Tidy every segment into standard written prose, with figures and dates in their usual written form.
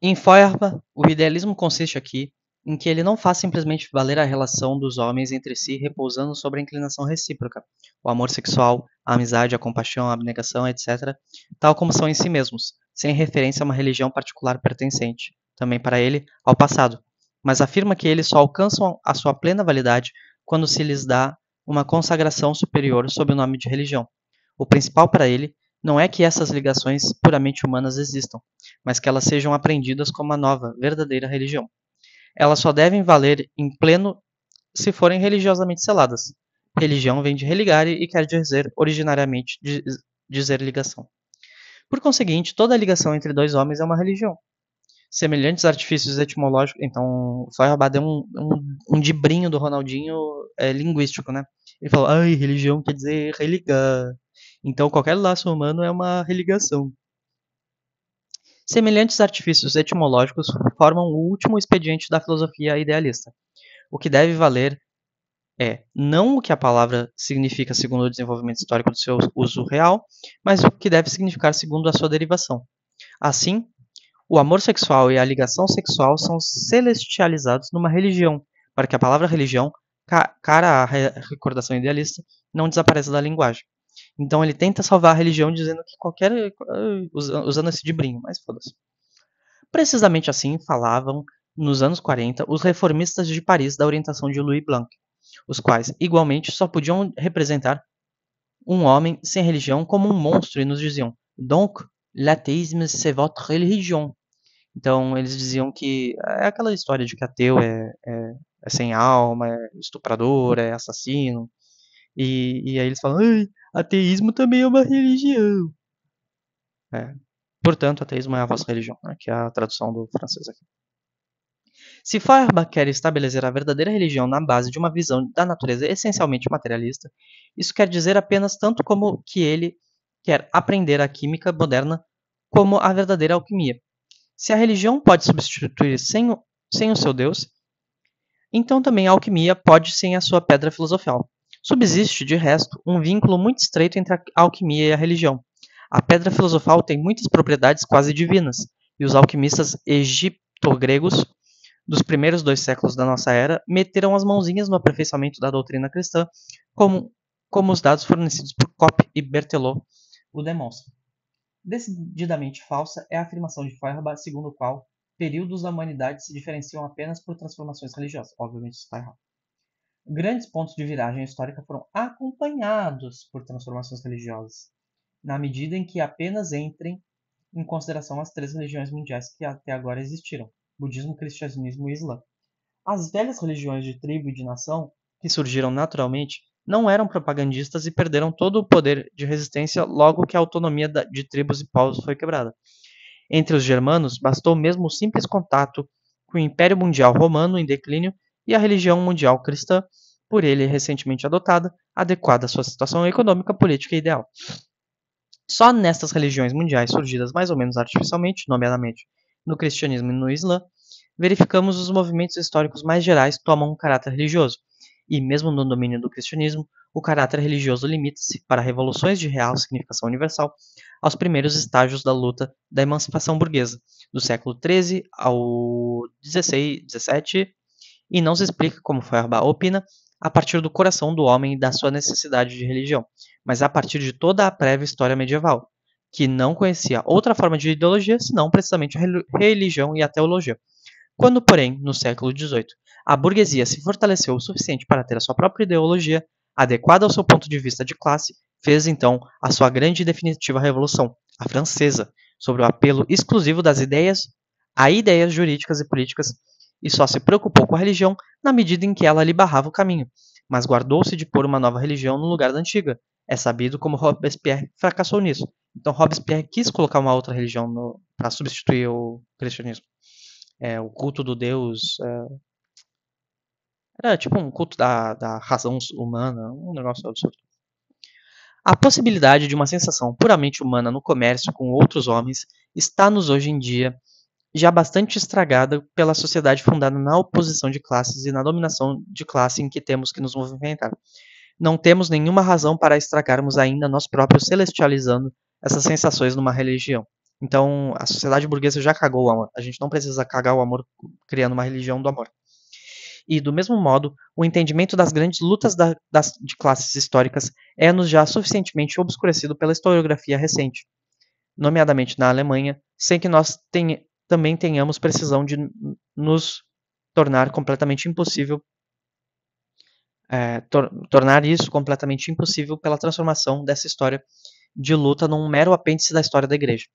Em Feuerbach, o idealismo consiste aqui em que ele não faz simplesmente valer a relação dos homens entre si repousando sobre a inclinação recíproca, o amor sexual, a amizade, a compaixão, a abnegação, etc., tal como são em si mesmos, sem referência a uma religião particular pertencente, também para ele, ao passado, mas afirma que eles só alcançam a sua plena validade quando se lhes dá uma consagração superior sob o nome de religião. O principal para ele não é que essas ligações puramente humanas existam, mas que elas sejam aprendidas como a nova, verdadeira religião. Elas só devem valer em pleno se forem religiosamente seladas. Religião vem de religare e quer dizer, originariamente, dizer ligação. Por conseguinte, toda ligação entre dois homens é uma religião. Semelhantes artifícios etimológicos. Então, o Feuerbach deu um dibrinho do Ronaldinho linguístico, né? Ele falou: ai, religião quer dizer religar. Então, qualquer laço humano é uma religação. Semelhantes artifícios etimológicos formam o último expediente da filosofia idealista. O que deve valer é não o que a palavra significa segundo o desenvolvimento histórico do seu uso real, mas o que deve significar segundo a sua derivação. Assim, o amor sexual e a ligação sexual são celestializados numa religião, para que a palavra religião, cara à recordação idealista, não desapareça da linguagem. Então ele tenta salvar a religião dizendo que qualquer. Usando esse dibrinho, mas foda-se. Precisamente assim falavam, nos anos 40, os reformistas de Paris da orientação de Louis Blanc, os quais, igualmente, só podiam representar um homem sem religião como um monstro e nos diziam: Donc, l'athéisme c'est votre religion. Então, eles diziam que é aquela história de que ateu é sem alma, é estuprador, é assassino. E aí eles falam: ai, ateísmo também é uma religião. É. Portanto, ateísmo é a vossa religião, né, que é a tradução do francês aqui. Se Feuerbach quer estabelecer a verdadeira religião na base de uma visão da natureza essencialmente materialista, isso quer dizer apenas tanto como que ele quer aprender a química moderna como a verdadeira alquimia. Se a religião pode substituir sem o seu Deus, então também a alquimia pode sem a sua pedra filosofal. Subsiste, de resto, um vínculo muito estreito entre a alquimia e a religião. A pedra filosofal tem muitas propriedades quase divinas, e os alquimistas egipto-gregos dos primeiros 2 séculos da nossa era meteram as mãozinhas no aperfeiçoamento da doutrina cristã, como os dados fornecidos por Kopp e Berthelot o demonstram. Decididamente falsa é a afirmação de Feuerbach segundo o qual períodos da humanidade se diferenciam apenas por transformações religiosas. Obviamente isso está errado. Grandes pontos de viragem histórica foram acompanhados por transformações religiosas, na medida em que apenas entrem em consideração as 3 religiões mundiais que até agora existiram: budismo, cristianismo e islã. As velhas religiões de tribo e de nação, que surgiram naturalmente, não eram propagandistas e perderam todo o poder de resistência logo que a autonomia de tribos e povos foi quebrada. Entre os germanos, bastou mesmo o simples contato com o Império Mundial Romano em declínio e a religião mundial cristã, por ele recentemente adotada, adequada à sua situação econômica, política e ideal. Só nestas religiões mundiais surgidas mais ou menos artificialmente, nomeadamente no cristianismo e no islã, verificamos os movimentos históricos mais gerais tomam um caráter religioso, e mesmo no domínio do cristianismo, o caráter religioso limita-se, para revoluções de real significação universal, aos primeiros estágios da luta da emancipação burguesa, do século XIII ao XVI, XVII, e não se explica, como Feuerbach opina, a partir do coração do homem e da sua necessidade de religião, mas a partir de toda a prévia história medieval, que não conhecia outra forma de ideologia senão precisamente a religião e a teologia. Quando, porém, no século XVIII, a burguesia se fortaleceu o suficiente para ter a sua própria ideologia, adequada ao seu ponto de vista de classe, fez então a sua grande e definitiva revolução, a francesa, sobre o apelo exclusivo das ideias a ideias jurídicas e políticas, e só se preocupou com a religião na medida em que ela lhe barrava o caminho, mas guardou-se de pôr uma nova religião no lugar da antiga. É sabido como Robespierre fracassou nisso. Então Robespierre quis colocar uma outra religião para substituir o cristianismo. O culto do Deus. Era tipo um culto da razão humana, um negócio absurdo. A possibilidade de uma sensação puramente humana no comércio com outros homens está-nos hoje em dia já bastante estragada pela sociedade fundada na oposição de classes e na dominação de classe em que temos que nos movimentar. Não temos nenhuma razão para estragarmos ainda nós próprios celestializando essas sensações numa religião. Então, a sociedade burguesa já cagou o amor. A gente não precisa cagar o amor criando uma religião do amor. E, do mesmo modo, o entendimento das grandes lutas de classes históricas é-nos já suficientemente obscurecido pela historiografia recente, nomeadamente na Alemanha, sem que nós também tenhamos precisão de nos tornar completamente impossível, tornar isso completamente impossível pela transformação dessa história de luta num mero apêndice da história da Igreja.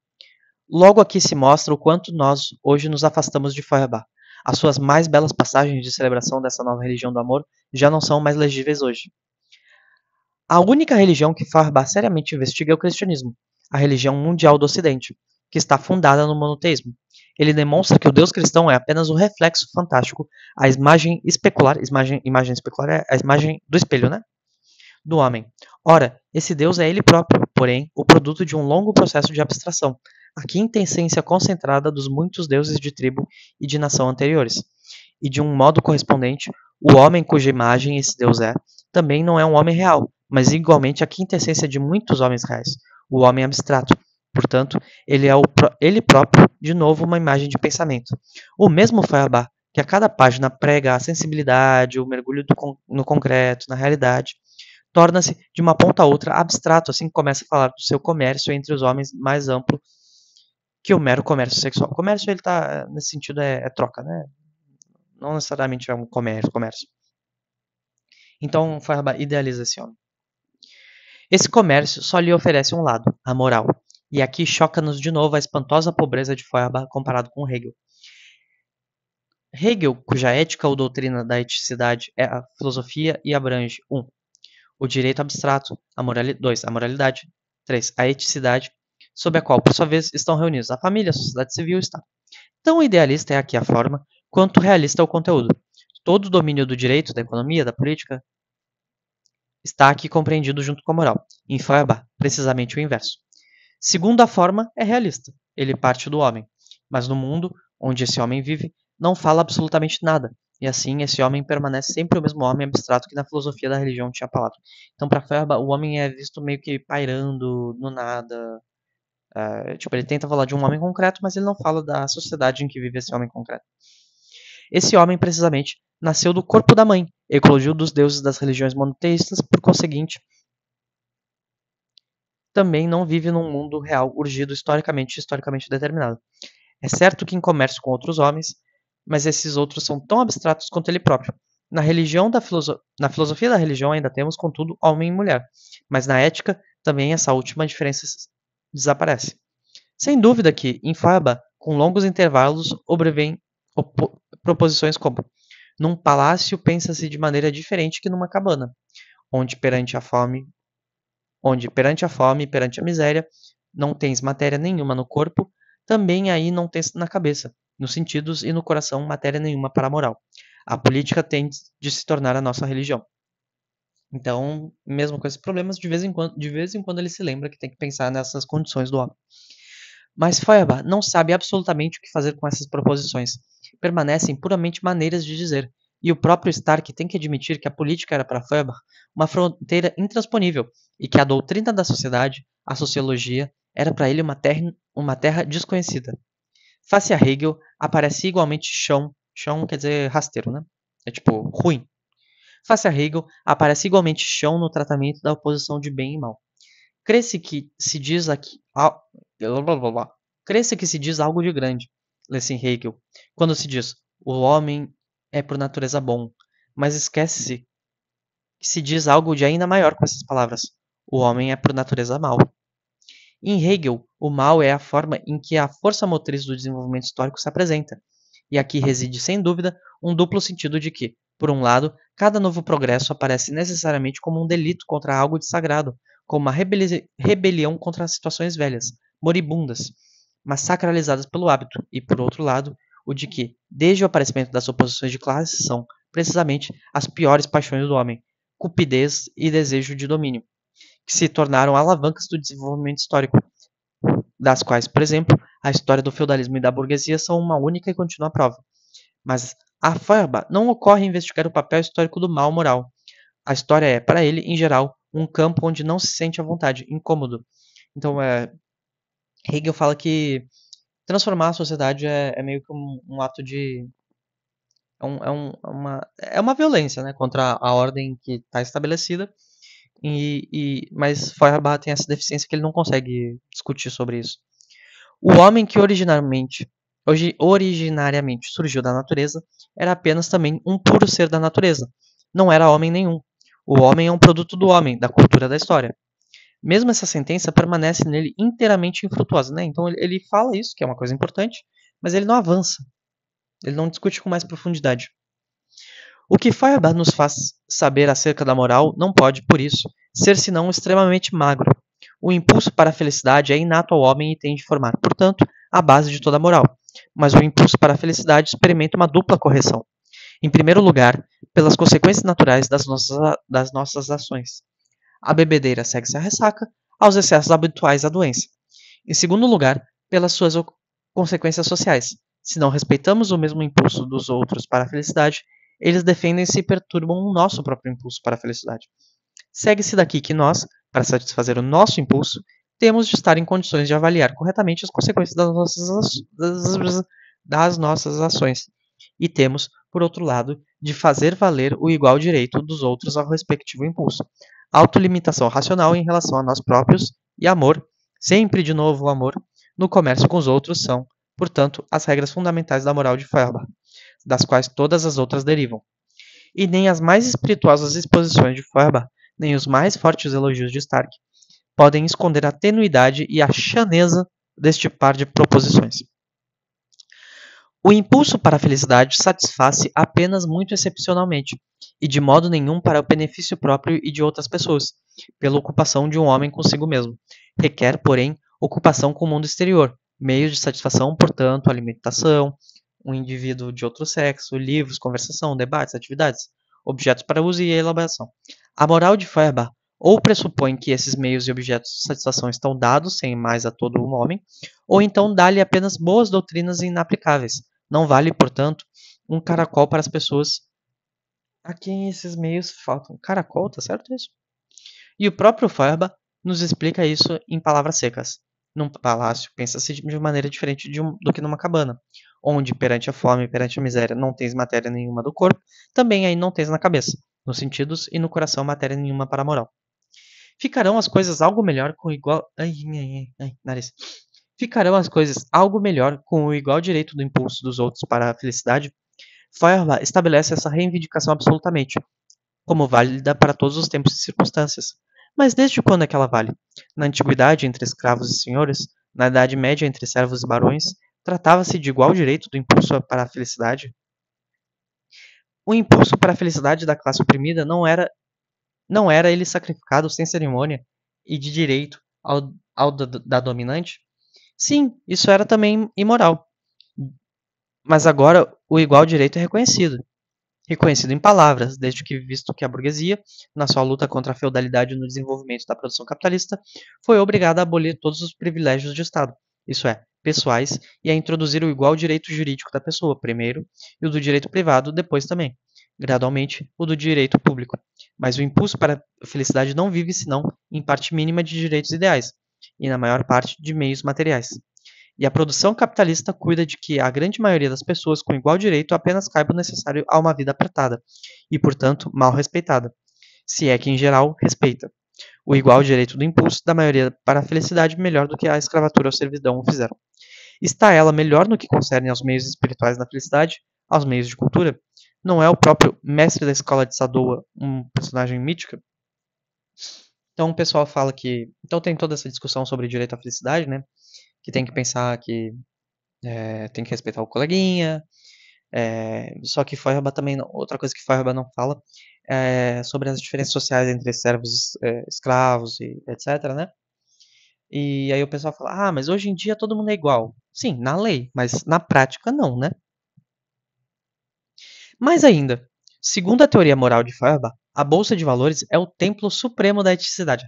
Logo aqui se mostra o quanto nós hoje nos afastamos de Feuerbach. As suas mais belas passagens de celebração dessa nova religião do amor já não são mais legíveis hoje. A única religião que Feuerbach seriamente investiga é o cristianismo, a religião mundial do Ocidente, que está fundada no monoteísmo. Ele demonstra que o Deus cristão é apenas o reflexo fantástico, a imagem especular é a imagem do espelho, né? Do homem. Ora, esse Deus é ele próprio, porém, o produto de um longo processo de abstração, a quinta essência concentrada dos muitos deuses de tribo e de nação anteriores. E de um modo correspondente, o homem cuja imagem esse Deus é, também não é um homem real, mas igualmente a quinta essência de muitos homens reais, o homem abstrato. Portanto, ele é ele próprio, de novo, uma imagem de pensamento. O mesmo Feuerbach, que a cada página prega a sensibilidade, o mergulho no concreto, na realidade, torna-se, de uma ponta a outra, abstrato, assim que começa a falar do seu comércio entre os homens mais amplo que o mero comércio sexual. O comércio, ele tá, nesse sentido, é troca, né? Não necessariamente é um comércio. Então, Feuerbach idealiza esse homem. Esse comércio só lhe oferece um lado, a moral. E aqui choca-nos de novo a espantosa pobreza de Feuerbach comparado com Hegel. Hegel, cuja ética ou doutrina da eticidade é a filosofia e abrange 1. O direito abstrato, 2. A moralidade, 3. A eticidade, sob a qual, por sua vez, estão reunidos a família, a sociedade civil e o Estado. Tão idealista é aqui a forma, quanto realista é o conteúdo. Todo o domínio do direito, da economia, da política, está aqui compreendido junto com a moral. Em Feuerbach, precisamente o inverso. Segundo a forma, é realista. Ele parte do homem. Mas no mundo onde esse homem vive, não fala absolutamente nada. E assim, esse homem permanece sempre o mesmo homem abstrato que na filosofia da religião tinha palavra. Então, para Feuerbach, o homem é visto meio que pairando no nada. Ele tenta falar de um homem concreto, mas ele não fala da sociedade em que vive esse homem concreto. Esse homem, precisamente, nasceu do corpo da mãe, eclodiu dos deuses das religiões monoteístas, por conseguinte, também não vive num mundo real urgido historicamente determinado. É certo que em comércio com outros homens, mas esses outros são tão abstratos quanto ele próprio. Na filosofia da religião ainda temos, contudo, homem e mulher, mas na ética também essa última diferença desaparece. Sem dúvida que, em Feuerbach, com longos intervalos, obrevêm proposições como: num palácio pensa-se de maneira diferente que numa cabana, onde perante a fome e perante a miséria não tens matéria nenhuma no corpo, também aí não tens na cabeça, nos sentidos e no coração matéria nenhuma para a moral. A política tem de se tornar a nossa religião. Então, mesmo com esses problemas, de vez em quando ele se lembra que tem que pensar nessas condições do homem. Mas Feuerbach não sabe absolutamente o que fazer com essas proposições. Permanecem puramente maneiras de dizer, e o próprio Stark tem que admitir que a política era para Feuerbach uma fronteira intransponível e que a doutrina da sociedade, a sociologia, era para ele uma terra desconhecida. Face a Hegel, aparece igualmente chão quer dizer rasteiro, né? É tipo ruim. Face a Hegel, aparece igualmente chão no tratamento da oposição de bem e mal. Cresce que se diz algo de grande, lê-se em Hegel, quando se diz o homem é por natureza bom, mas esquece-se que se diz algo de ainda maior com essas palavras: o homem é por natureza mau. Em Hegel, o mal é a forma em que a força motriz do desenvolvimento histórico se apresenta, e aqui reside, sem dúvida, um duplo sentido de que, por um lado, cada novo progresso aparece necessariamente como um delito contra algo de sagrado, como uma rebelião contra as situações velhas, moribundas, mas sacralizadas pelo hábito, e, por outro lado, o de que, desde o aparecimento das oposições de classe, são, precisamente, as piores paixões do homem, cupidez e desejo de domínio, que se tornaram alavancas do desenvolvimento histórico, das quais, por exemplo, a história do feudalismo e da burguesia são uma única e contínua prova. Mas a Feuerbach não ocorre investigar o papel histórico do mal moral. A história é, para ele, em geral, um campo onde não se sente à vontade, incômodo. Então, Hegel fala que transformar a sociedade é meio que um ato de... É uma violência, né, contra a ordem que está estabelecida, mas Feuerbach tem essa deficiência que ele não consegue discutir sobre isso. O homem que originariamente surgiu da natureza era apenas também um puro ser da natureza. Não era homem nenhum. O homem é um produto do homem, da cultura da história. Mesmo essa sentença permanece nele inteiramente infrutuosa, né? Então ele fala isso, que é uma coisa importante, mas ele não avança. Ele não discute com mais profundidade. O que Feuerbach nos faz saber acerca da moral não pode, por isso, ser senão extremamente magro. O impulso para a felicidade é inato ao homem e tem de formar, portanto, a base de toda a moral. Mas o impulso para a felicidade experimenta uma dupla correção. Em primeiro lugar, pelas consequências naturais das nossas ações. A bebedeira segue-se à ressaca, aos excessos habituais à doença. Em segundo lugar, pelas suas consequências sociais. Se não respeitamos o mesmo impulso dos outros para a felicidade, eles defendem-se e perturbam o nosso próprio impulso para a felicidade. Segue-se daqui que nós, para satisfazer o nosso impulso, temos de estar em condições de avaliar corretamente as consequências das nossas ações. E temos, por outro lado, de fazer valer o igual direito dos outros ao respectivo impulso. Autolimitação racional em relação a nós próprios e amor, sempre de novo o amor, no comércio com os outros são, portanto, as regras fundamentais da moral de Feuerbach, das quais todas as outras derivam. E nem as mais espirituosas exposições de Feuerbach, nem os mais fortes elogios de Stark, podem esconder a tenuidade e a chaneza deste par de proposições. O impulso para a felicidade satisfaz-se apenas muito excepcionalmente, e de modo nenhum para o benefício próprio e de outras pessoas, pela ocupação de um homem consigo mesmo. Requer, porém, ocupação com o mundo exterior, meios de satisfação, portanto, alimentação, um indivíduo de outro sexo, livros, conversação, debates, atividades, objetos para uso e elaboração. A moral de Feuerbach ou pressupõe que esses meios e objetos de satisfação estão dados sem mais a todo um homem, ou então dá-lhe apenas boas doutrinas inaplicáveis. Não vale, portanto, um caracol para as pessoas a quem esses meios faltam. Caracol, tá certo isso? E o próprio Feuerbach nos explica isso em palavras secas. Num palácio, pensa-se de maneira diferente do que numa cabana, onde perante a fome e perante a miséria não tens matéria nenhuma do corpo, também aí não tens na cabeça, nos sentidos e no coração matéria nenhuma para a moral. Ficarão as coisas algo melhor com igual... nariz. Ficarão as coisas algo melhor com o igual direito do impulso dos outros para a felicidade? Feuerbach estabelece essa reivindicação absolutamente, como válida para todos os tempos e circunstâncias. Mas desde quando é que ela vale? Na antiguidade, entre escravos e senhores, na Idade Média, entre servos e barões, tratava-se de igual direito do impulso para a felicidade? O impulso para a felicidade da classe oprimida não era ele sacrificado sem cerimônia e de direito ao da dominante? Sim, isso era também imoral. Mas agora o igual direito é reconhecido. Reconhecido em palavras, desde que visto que a burguesia, na sua luta contra a feudalidade no desenvolvimento da produção capitalista, foi obrigada a abolir todos os privilégios de Estado, isso é, pessoais, e a introduzir o igual direito jurídico da pessoa, primeiro, e o do direito privado, depois também, gradualmente, o do direito público. Mas o impulso para a felicidade não vive senão em parte mínima de direitos ideais, e na maior parte de meios materiais. E a produção capitalista cuida de que a grande maioria das pessoas com igual direito apenas caiba o necessário a uma vida apertada, e, portanto, mal respeitada, se é que, em geral, respeita. O igual direito do impulso da maioria para a felicidade melhor do que a escravatura ou servidão o fizeram. Está ela melhor no que concerne aos meios espirituais da felicidade, aos meios de cultura? Não é o próprio mestre da escola de Sadoa um personagem mítico? Então o pessoal fala que... Então tem toda essa discussão sobre direito à felicidade, né? Que tem que pensar que tem que respeitar o coleguinha. Só que Feuerbach também, outra coisa que Feuerbach não fala é sobre as diferenças sociais entre servos, escravos e etc, né? E aí o pessoal fala, mas hoje em dia todo mundo é igual. Sim, na lei, mas na prática não, né? Mais ainda, segundo a teoria moral de Feuerbach, a bolsa de valores é o templo supremo da eticidade.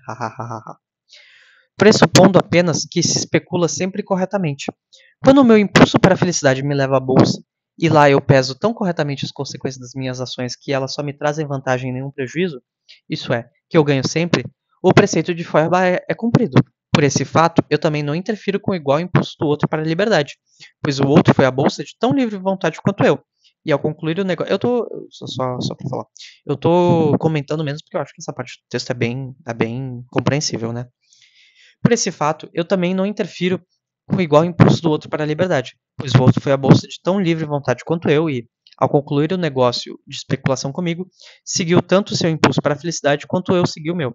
Pressupondo apenas que se especula sempre corretamente. Quando o meu impulso para a felicidade me leva à bolsa, e lá eu peso tão corretamente as consequências das minhas ações que elas só me trazem vantagem e nenhum prejuízo, isso é, que eu ganho sempre, o preceito de Feuerbach é cumprido. Por esse fato, eu também não interfiro com o igual impulso do outro para a liberdade, pois o outro foi à bolsa de tão livre vontade quanto eu. E ao concluir o negócio. Só pra falar. Eu tô comentando menos porque eu acho que essa parte do texto é bem compreensível, né? Por esse fato, eu também não interfiro com o igual impulso do outro para a liberdade, pois o outro foi à bolsa de tão livre vontade quanto eu e, ao concluir o negócio de especulação comigo, seguiu tanto o seu impulso para a felicidade quanto eu segui o meu.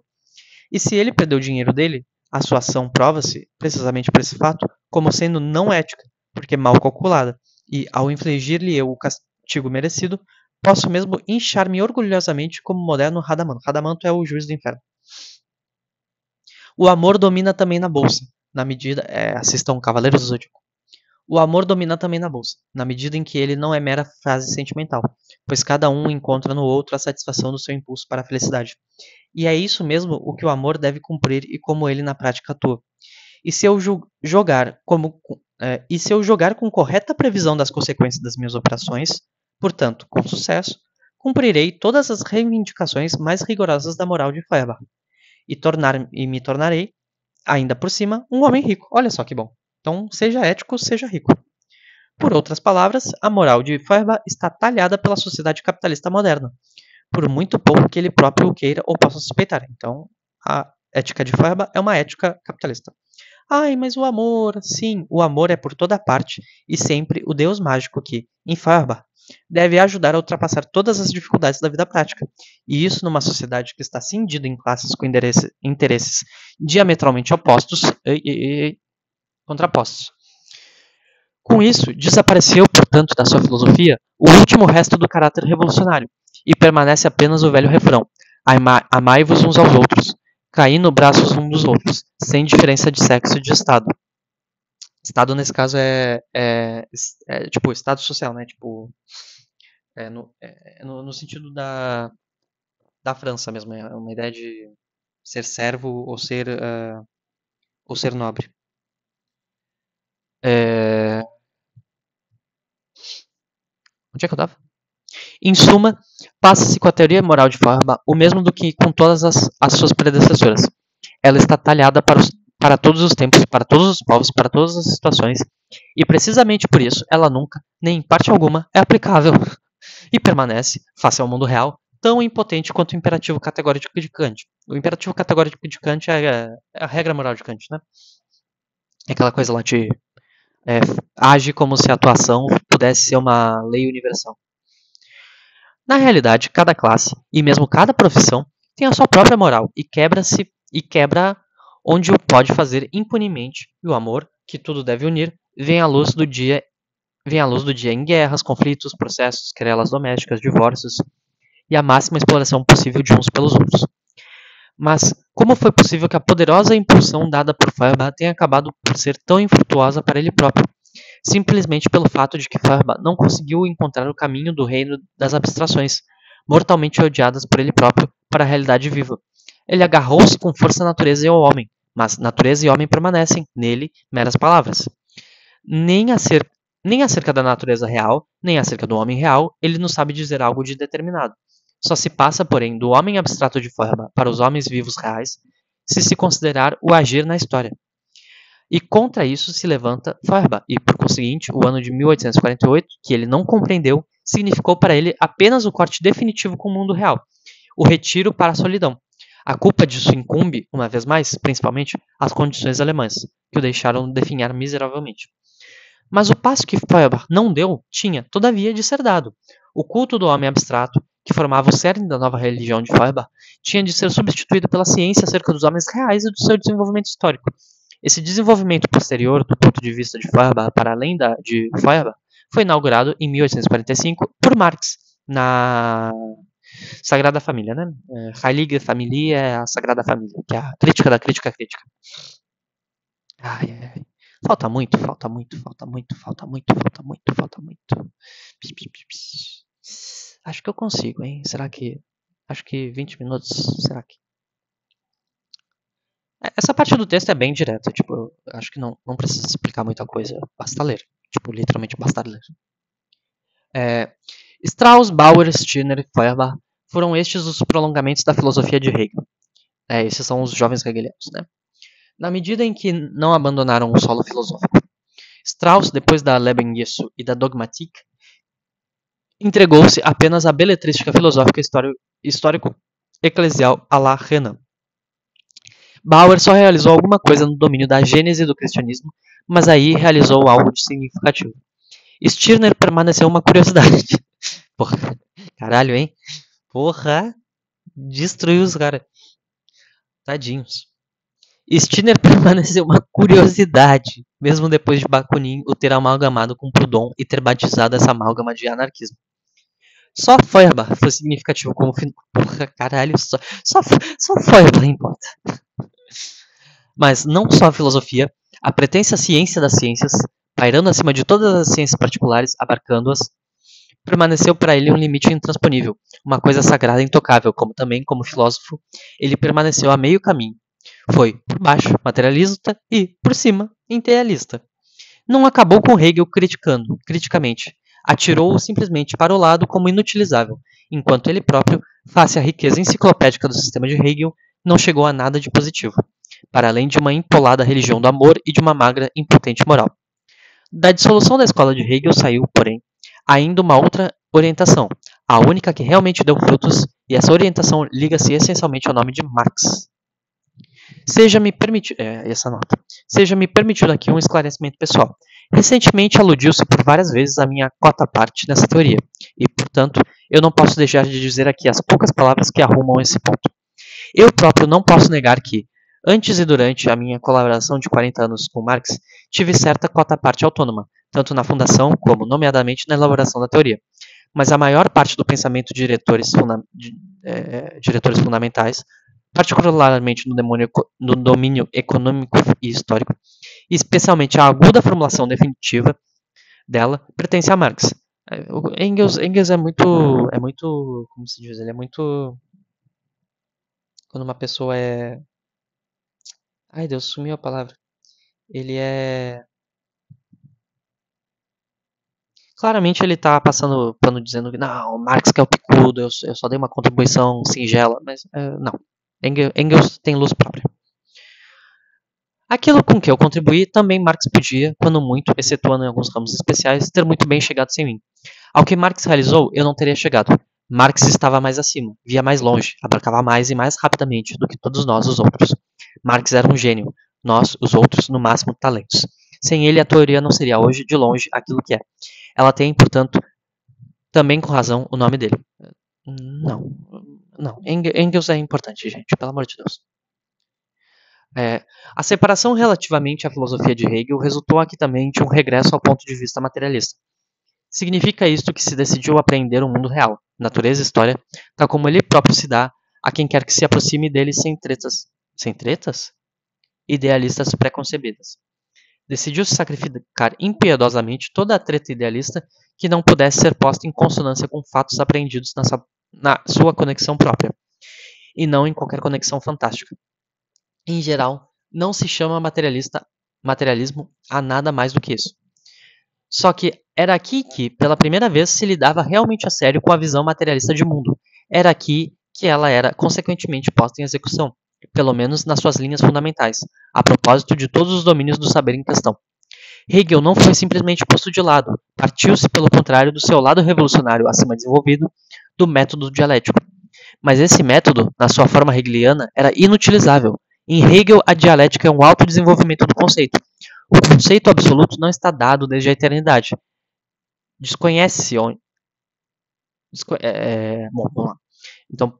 E se ele perdeu o dinheiro dele, a sua ação prova-se, precisamente por esse fato, como sendo não ética, porque mal calculada, e, ao infligir-lhe eu o castigo merecido, posso mesmo inchar-me orgulhosamente como moderno Radamanto. Radamanto é o juiz do inferno. O amor domina também na bolsa, na medida. Assistam Cavaleiros do Zodíaco. O amor domina também na bolsa, na medida em que ele não é mera frase sentimental, pois cada um encontra no outro a satisfação do seu impulso para a felicidade. E é isso mesmo o que o amor deve cumprir e como ele na prática atua. E se eu jogar com correta previsão das consequências das minhas operações, portanto, com sucesso, cumprirei todas as reivindicações mais rigorosas da moral de Feuerbach e me tornarei, ainda por cima, um homem rico. Olha só que bom. Então, seja ético, seja rico. Por outras palavras, a moral de Feuerbach está talhada pela sociedade capitalista moderna, por muito pouco que ele próprio o queira ou possa suspeitar. Então, a ética de Feuerbach é uma ética capitalista. Ai, mas o amor, sim, o amor é por toda parte e sempre o Deus mágico que, em Feuerbach, deve ajudar a ultrapassar todas as dificuldades da vida prática. E isso numa sociedade que está cindida em classes com interesses diametralmente opostos e contrapostos. Com isso, desapareceu, portanto, da sua filosofia o último resto do caráter revolucionário, e permanece apenas o velho refrão: amai-vos uns aos outros, caí no braços uns dos outros, sem diferença de sexo e de estado. Estado, nesse caso, tipo, estado social, né? Tipo, no sentido da França mesmo, é uma ideia de ser servo ou ser nobre. Onde é que eu estava? Em suma, passa-se com a teoria moral de Feuerbach o mesmo do que com todas as suas predecessoras. Ela está talhada para todos os tempos, para todos os povos, para todas as situações, e precisamente por isso ela nunca, nem em parte alguma, é aplicável e permanece, face ao mundo real, tão impotente quanto o imperativo categórico de Kant. O imperativo categórico de Kant é a regra moral de Kant, né? É aquela coisa lá de age como se a atuação pudesse ser uma lei universal. Na realidade, cada classe, e mesmo cada profissão, tem a sua própria moral e quebra onde o pode fazer impunemente, e o amor, que tudo deve unir, vem à luz do dia em guerras, conflitos, processos, querelas domésticas, divórcios e a máxima exploração possível de uns pelos outros. Mas como foi possível que a poderosa impulsão dada por Feuerbach tenha acabado por ser tão infrutuosa para ele próprio? Simplesmente pelo fato de que Feuerbach não conseguiu encontrar o caminho do reino das abstrações, mortalmente odiadas por ele próprio, para a realidade viva. Ele agarrou-se com força à natureza e ao homem, mas natureza e homem permanecem, nele, meras palavras. Nem acerca da natureza real, nem acerca do homem real, ele não sabe dizer algo de determinado. Só se passa, porém, do homem abstrato de Feuerbach para os homens vivos reais, se considerar o agir na história. E contra isso se levanta Feuerbach, e por conseguinte, o ano de 1848, que ele não compreendeu, significou para ele apenas o corte definitivo com o mundo real, o retiro para a solidão. A culpa disso incumbe, uma vez mais, principalmente, às condições alemãs, que o deixaram definhar miseravelmente. Mas o passo que Feuerbach não deu tinha, todavia, de ser dado. O culto do homem abstrato, que formava o cerne da nova religião de Feuerbach, tinha de ser substituído pela ciência acerca dos homens reais e do seu desenvolvimento histórico. Esse desenvolvimento posterior, do ponto de vista de Feuerbach para além de Feuerbach, foi inaugurado em 1845 por Marx, na Sagrada Família, né? Heilige Familie é a Sagrada Família, que é a crítica da crítica crítica. Ai. Falta muito. Acho que eu consigo, hein? Acho que 20 minutos, será que... Essa parte do texto é bem direta, tipo, eu acho que não precisa explicar muita coisa, basta ler. Tipo, literalmente basta ler. Strauss, Bauer, Stirner e Feuerbach foram estes os prolongamentos da filosofia de Hegel. Esses são os jovens hegelianos, né? Na medida em que não abandonaram o solo filosófico. Strauss, depois da Leben-Jesu e da Dogmatik, entregou-se apenas à beletrística filosófica histórico-eclesial à la Renan. Bauer só realizou alguma coisa no domínio da gênese do cristianismo, mas aí realizou algo de significativo. Stirner permaneceu uma curiosidade. Porra, caralho, hein? Porra, destruiu os caras. Tadinhos. Stirner permaneceu uma curiosidade, mesmo depois de Bakunin o ter amalgamado com Proudhon e ter batizado essa amálgama de anarquismo. Só Feuerbach foi significativo como porra, caralho, só Feuerbach importa. Mas não só a filosofia, a pretensa ciência das ciências, pairando acima de todas as ciências particulares, abarcando-as, permaneceu para ele um limite intransponível, uma coisa sagrada e intocável, como também, como filósofo, ele permaneceu a meio caminho. Foi, por baixo, materialista e, por cima, integralista. Não acabou com Hegel criticamente. Atirou-o simplesmente para o lado como inutilizável, enquanto ele próprio, face à riqueza enciclopédica do sistema de Hegel, não chegou a nada de positivo, para além de uma empolada religião do amor e de uma magra, impotente moral. Da dissolução da escola de Hegel saiu, porém, ainda uma outra orientação, a única que realmente deu frutos, e essa orientação liga-se essencialmente ao nome de Marx. Seja-me permitido aqui um esclarecimento pessoal. Recentemente aludiu-se por várias vezes a minha cota parte nessa teoria, e, portanto, eu não posso deixar de dizer aqui as poucas palavras que arrumam esse ponto. Eu próprio não posso negar que, antes e durante a minha colaboração de 40 anos com Marx, tive certa cota parte autônoma, tanto na fundação como, nomeadamente, na elaboração da teoria. Mas a maior parte do pensamento de diretores fundamentais, particularmente no domínio econômico e histórico, e especialmente a aguda formulação definitiva dela, pertence a Marx. Engels é muito, como se diz, ele é muito, quando uma pessoa é, ai Deus, sumiu a palavra, ele é, claramente ele está passando pano dizendo que não, Marx que é o picudo, eu só dei uma contribuição singela, mas não, Engels tem luz própria. Aquilo com que eu contribuí, também Marx podia, quando muito, excetuando em alguns ramos especiais, ter muito bem chegado sem mim. Ao que Marx realizou, eu não teria chegado. Marx estava mais acima, via mais longe, abarcava mais e mais rapidamente do que todos nós, os outros. Marx era um gênio, nós, os outros, no máximo, talentos. Sem ele, a teoria não seria hoje, de longe, aquilo que é. Ela tem, portanto, também com razão, o nome dele. Não. Engels é importante, gente, pelo amor de Deus. A separação relativamente à filosofia de Hegel resultou aqui também de um regresso ao ponto de vista materialista. Significa isto que se decidiu apreender o mundo real, natureza e história, tal como ele próprio se dá a quem quer que se aproxime dele sem tretas. Sem tretas? Idealistas preconcebidas. Decidiu-se sacrificar impiedosamente toda a treta idealista que não pudesse ser posta em consonância com fatos apreendidos na sua conexão própria, e não em qualquer conexão fantástica. Em geral, não se chama materialismo a nada mais do que isso. Só que era aqui que, pela primeira vez, se lidava realmente a sério com a visão materialista de mundo. Era aqui que ela era, consequentemente, posta em execução, pelo menos nas suas linhas fundamentais, a propósito de todos os domínios do saber em questão. Hegel não foi simplesmente posto de lado, partiu-se, pelo contrário, do seu lado revolucionário acima desenvolvido, do método dialético. Mas esse método, na sua forma hegeliana, era inutilizável. Em Hegel, a dialética é um autodesenvolvimento do conceito. O conceito absoluto não está dado desde a eternidade. Desconhece-se onde. Bom, vamos lá. Então,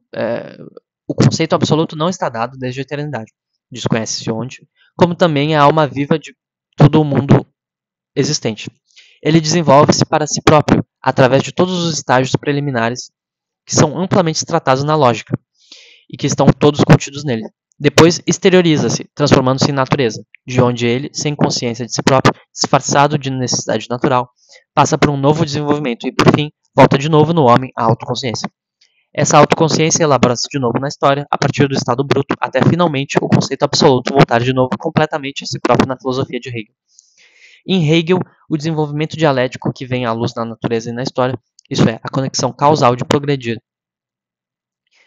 o conceito absoluto não está dado desde a eternidade. Desconhece-se onde, como também a alma viva de todo o mundo existente. Ele desenvolve-se para si próprio, através de todos os estágios preliminares que são amplamente tratados na lógica, e que estão todos contidos nele. Depois exterioriza-se, transformando-se em natureza, de onde ele, sem consciência de si próprio, disfarçado de necessidade natural, passa por um novo desenvolvimento e, por fim, volta de novo no homem à autoconsciência. Essa autoconsciência elabora-se de novo na história, a partir do estado bruto, até finalmente o conceito absoluto voltar de novo completamente a si próprio na filosofia de Hegel. Em Hegel, o desenvolvimento dialético que vem à luz na natureza e na história, isso é, a conexão causal de progredir,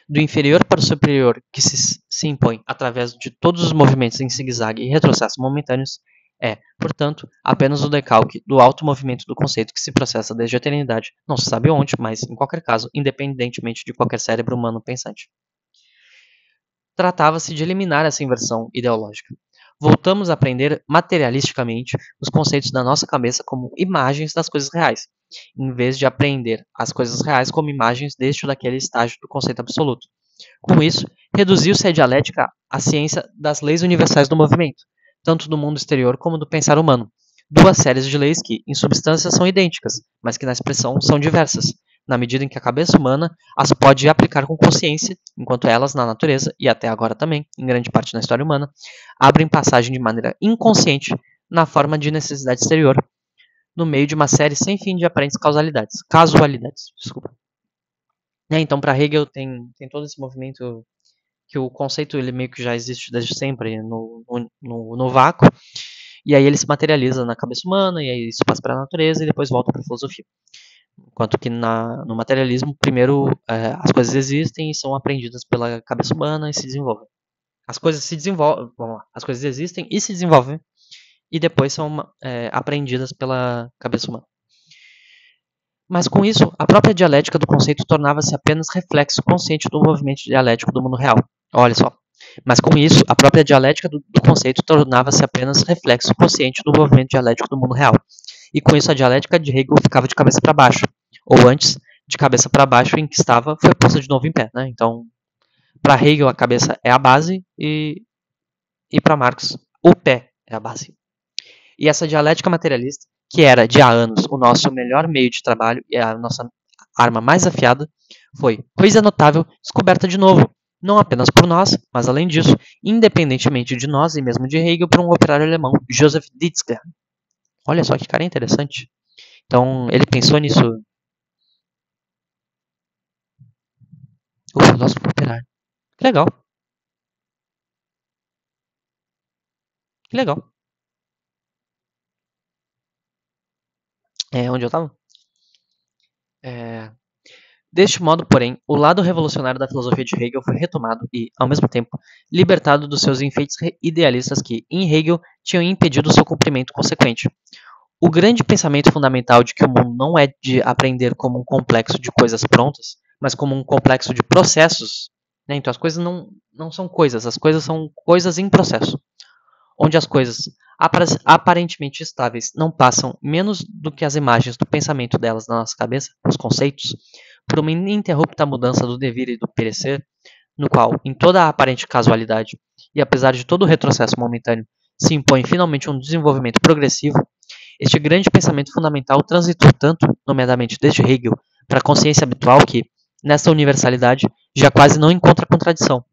do inferior para o superior que se impõe através de todos os movimentos em zigue-zague e retrocesso momentâneos é, portanto, apenas o decalque do alto movimento do conceito que se processa desde a eternidade, não se sabe onde, mas, em qualquer caso, independentemente de qualquer cérebro humano pensante. Tratava-se de eliminar essa inversão ideológica. Voltamos a aprender materialisticamente os conceitos da nossa cabeça como imagens das coisas reais, em vez de aprender as coisas reais como imagens deste ou daquele estágio do conceito absoluto. Com isso, reduziu-se a dialética à ciência das leis universais do movimento, tanto do mundo exterior como do pensar humano. Duas séries de leis que, em substância, são idênticas, mas que na expressão são diversas, na medida em que a cabeça humana as pode aplicar com consciência, enquanto elas, na natureza, e até agora também, em grande parte na história humana, abrem passagem de maneira inconsciente na forma de necessidade exterior, no meio de uma série sem fim de aparentes casualidades. Desculpa. Então, para Hegel, tem todo esse movimento que o conceito ele meio que já existe desde sempre no vácuo, e aí ele se materializa na cabeça humana, e aí isso passa para a natureza e depois volta para a filosofia. Enquanto que no materialismo, primeiro as coisas existem e são aprendidas pela cabeça humana e se desenvolvem. As coisas se desenvolvem, vamos lá, as coisas existem e se desenvolvem, e depois são aprendidas pela cabeça humana. Mas com isso, a própria dialética do conceito tornava-se apenas reflexo consciente do movimento dialético do mundo real. Olha só. Mas com isso, a própria dialética do conceito tornava-se apenas reflexo consciente do movimento dialético do mundo real. E com isso, a dialética de Hegel ficava de cabeça para baixo. Ou antes, de cabeça para baixo, em que estava, foi posta de novo em pé. Né? Então, para Hegel, a cabeça é a base e para Marx, o pé é a base. E essa dialética materialista, que era de há anos o nosso melhor meio de trabalho e a nossa arma mais afiada, foi, coisa notável, descoberta de novo, não apenas por nós, mas além disso, independentemente de nós e mesmo de Hegel, por um operário alemão, Joseph Ditzger. Olha só que cara interessante. Então, ele pensou nisso. O filósofo operário. Que legal. Que legal. Onde eu estava? Deste modo, porém, o lado revolucionário da filosofia de Hegel foi retomado e, ao mesmo tempo, libertado dos seus enfeites idealistas que, em Hegel, tinham impedido seu cumprimento consequente. O grande pensamento fundamental de que o mundo não é de aprender como um complexo de coisas prontas, mas como um complexo de processos. Né? Então, as coisas não são coisas, as coisas são coisas em processo. Onde as coisas aparentemente estáveis não passam menos do que as imagens do pensamento delas na nossa cabeça, os conceitos, por uma ininterrupta mudança do devir e do perecer, no qual, em toda a aparente casualidade, e apesar de todo o retrocesso momentâneo, se impõe finalmente um desenvolvimento progressivo, este grande pensamento fundamental transitou tanto, nomeadamente desde Hegel, para a consciência habitual que, nesta universalidade, já quase não encontra contradição.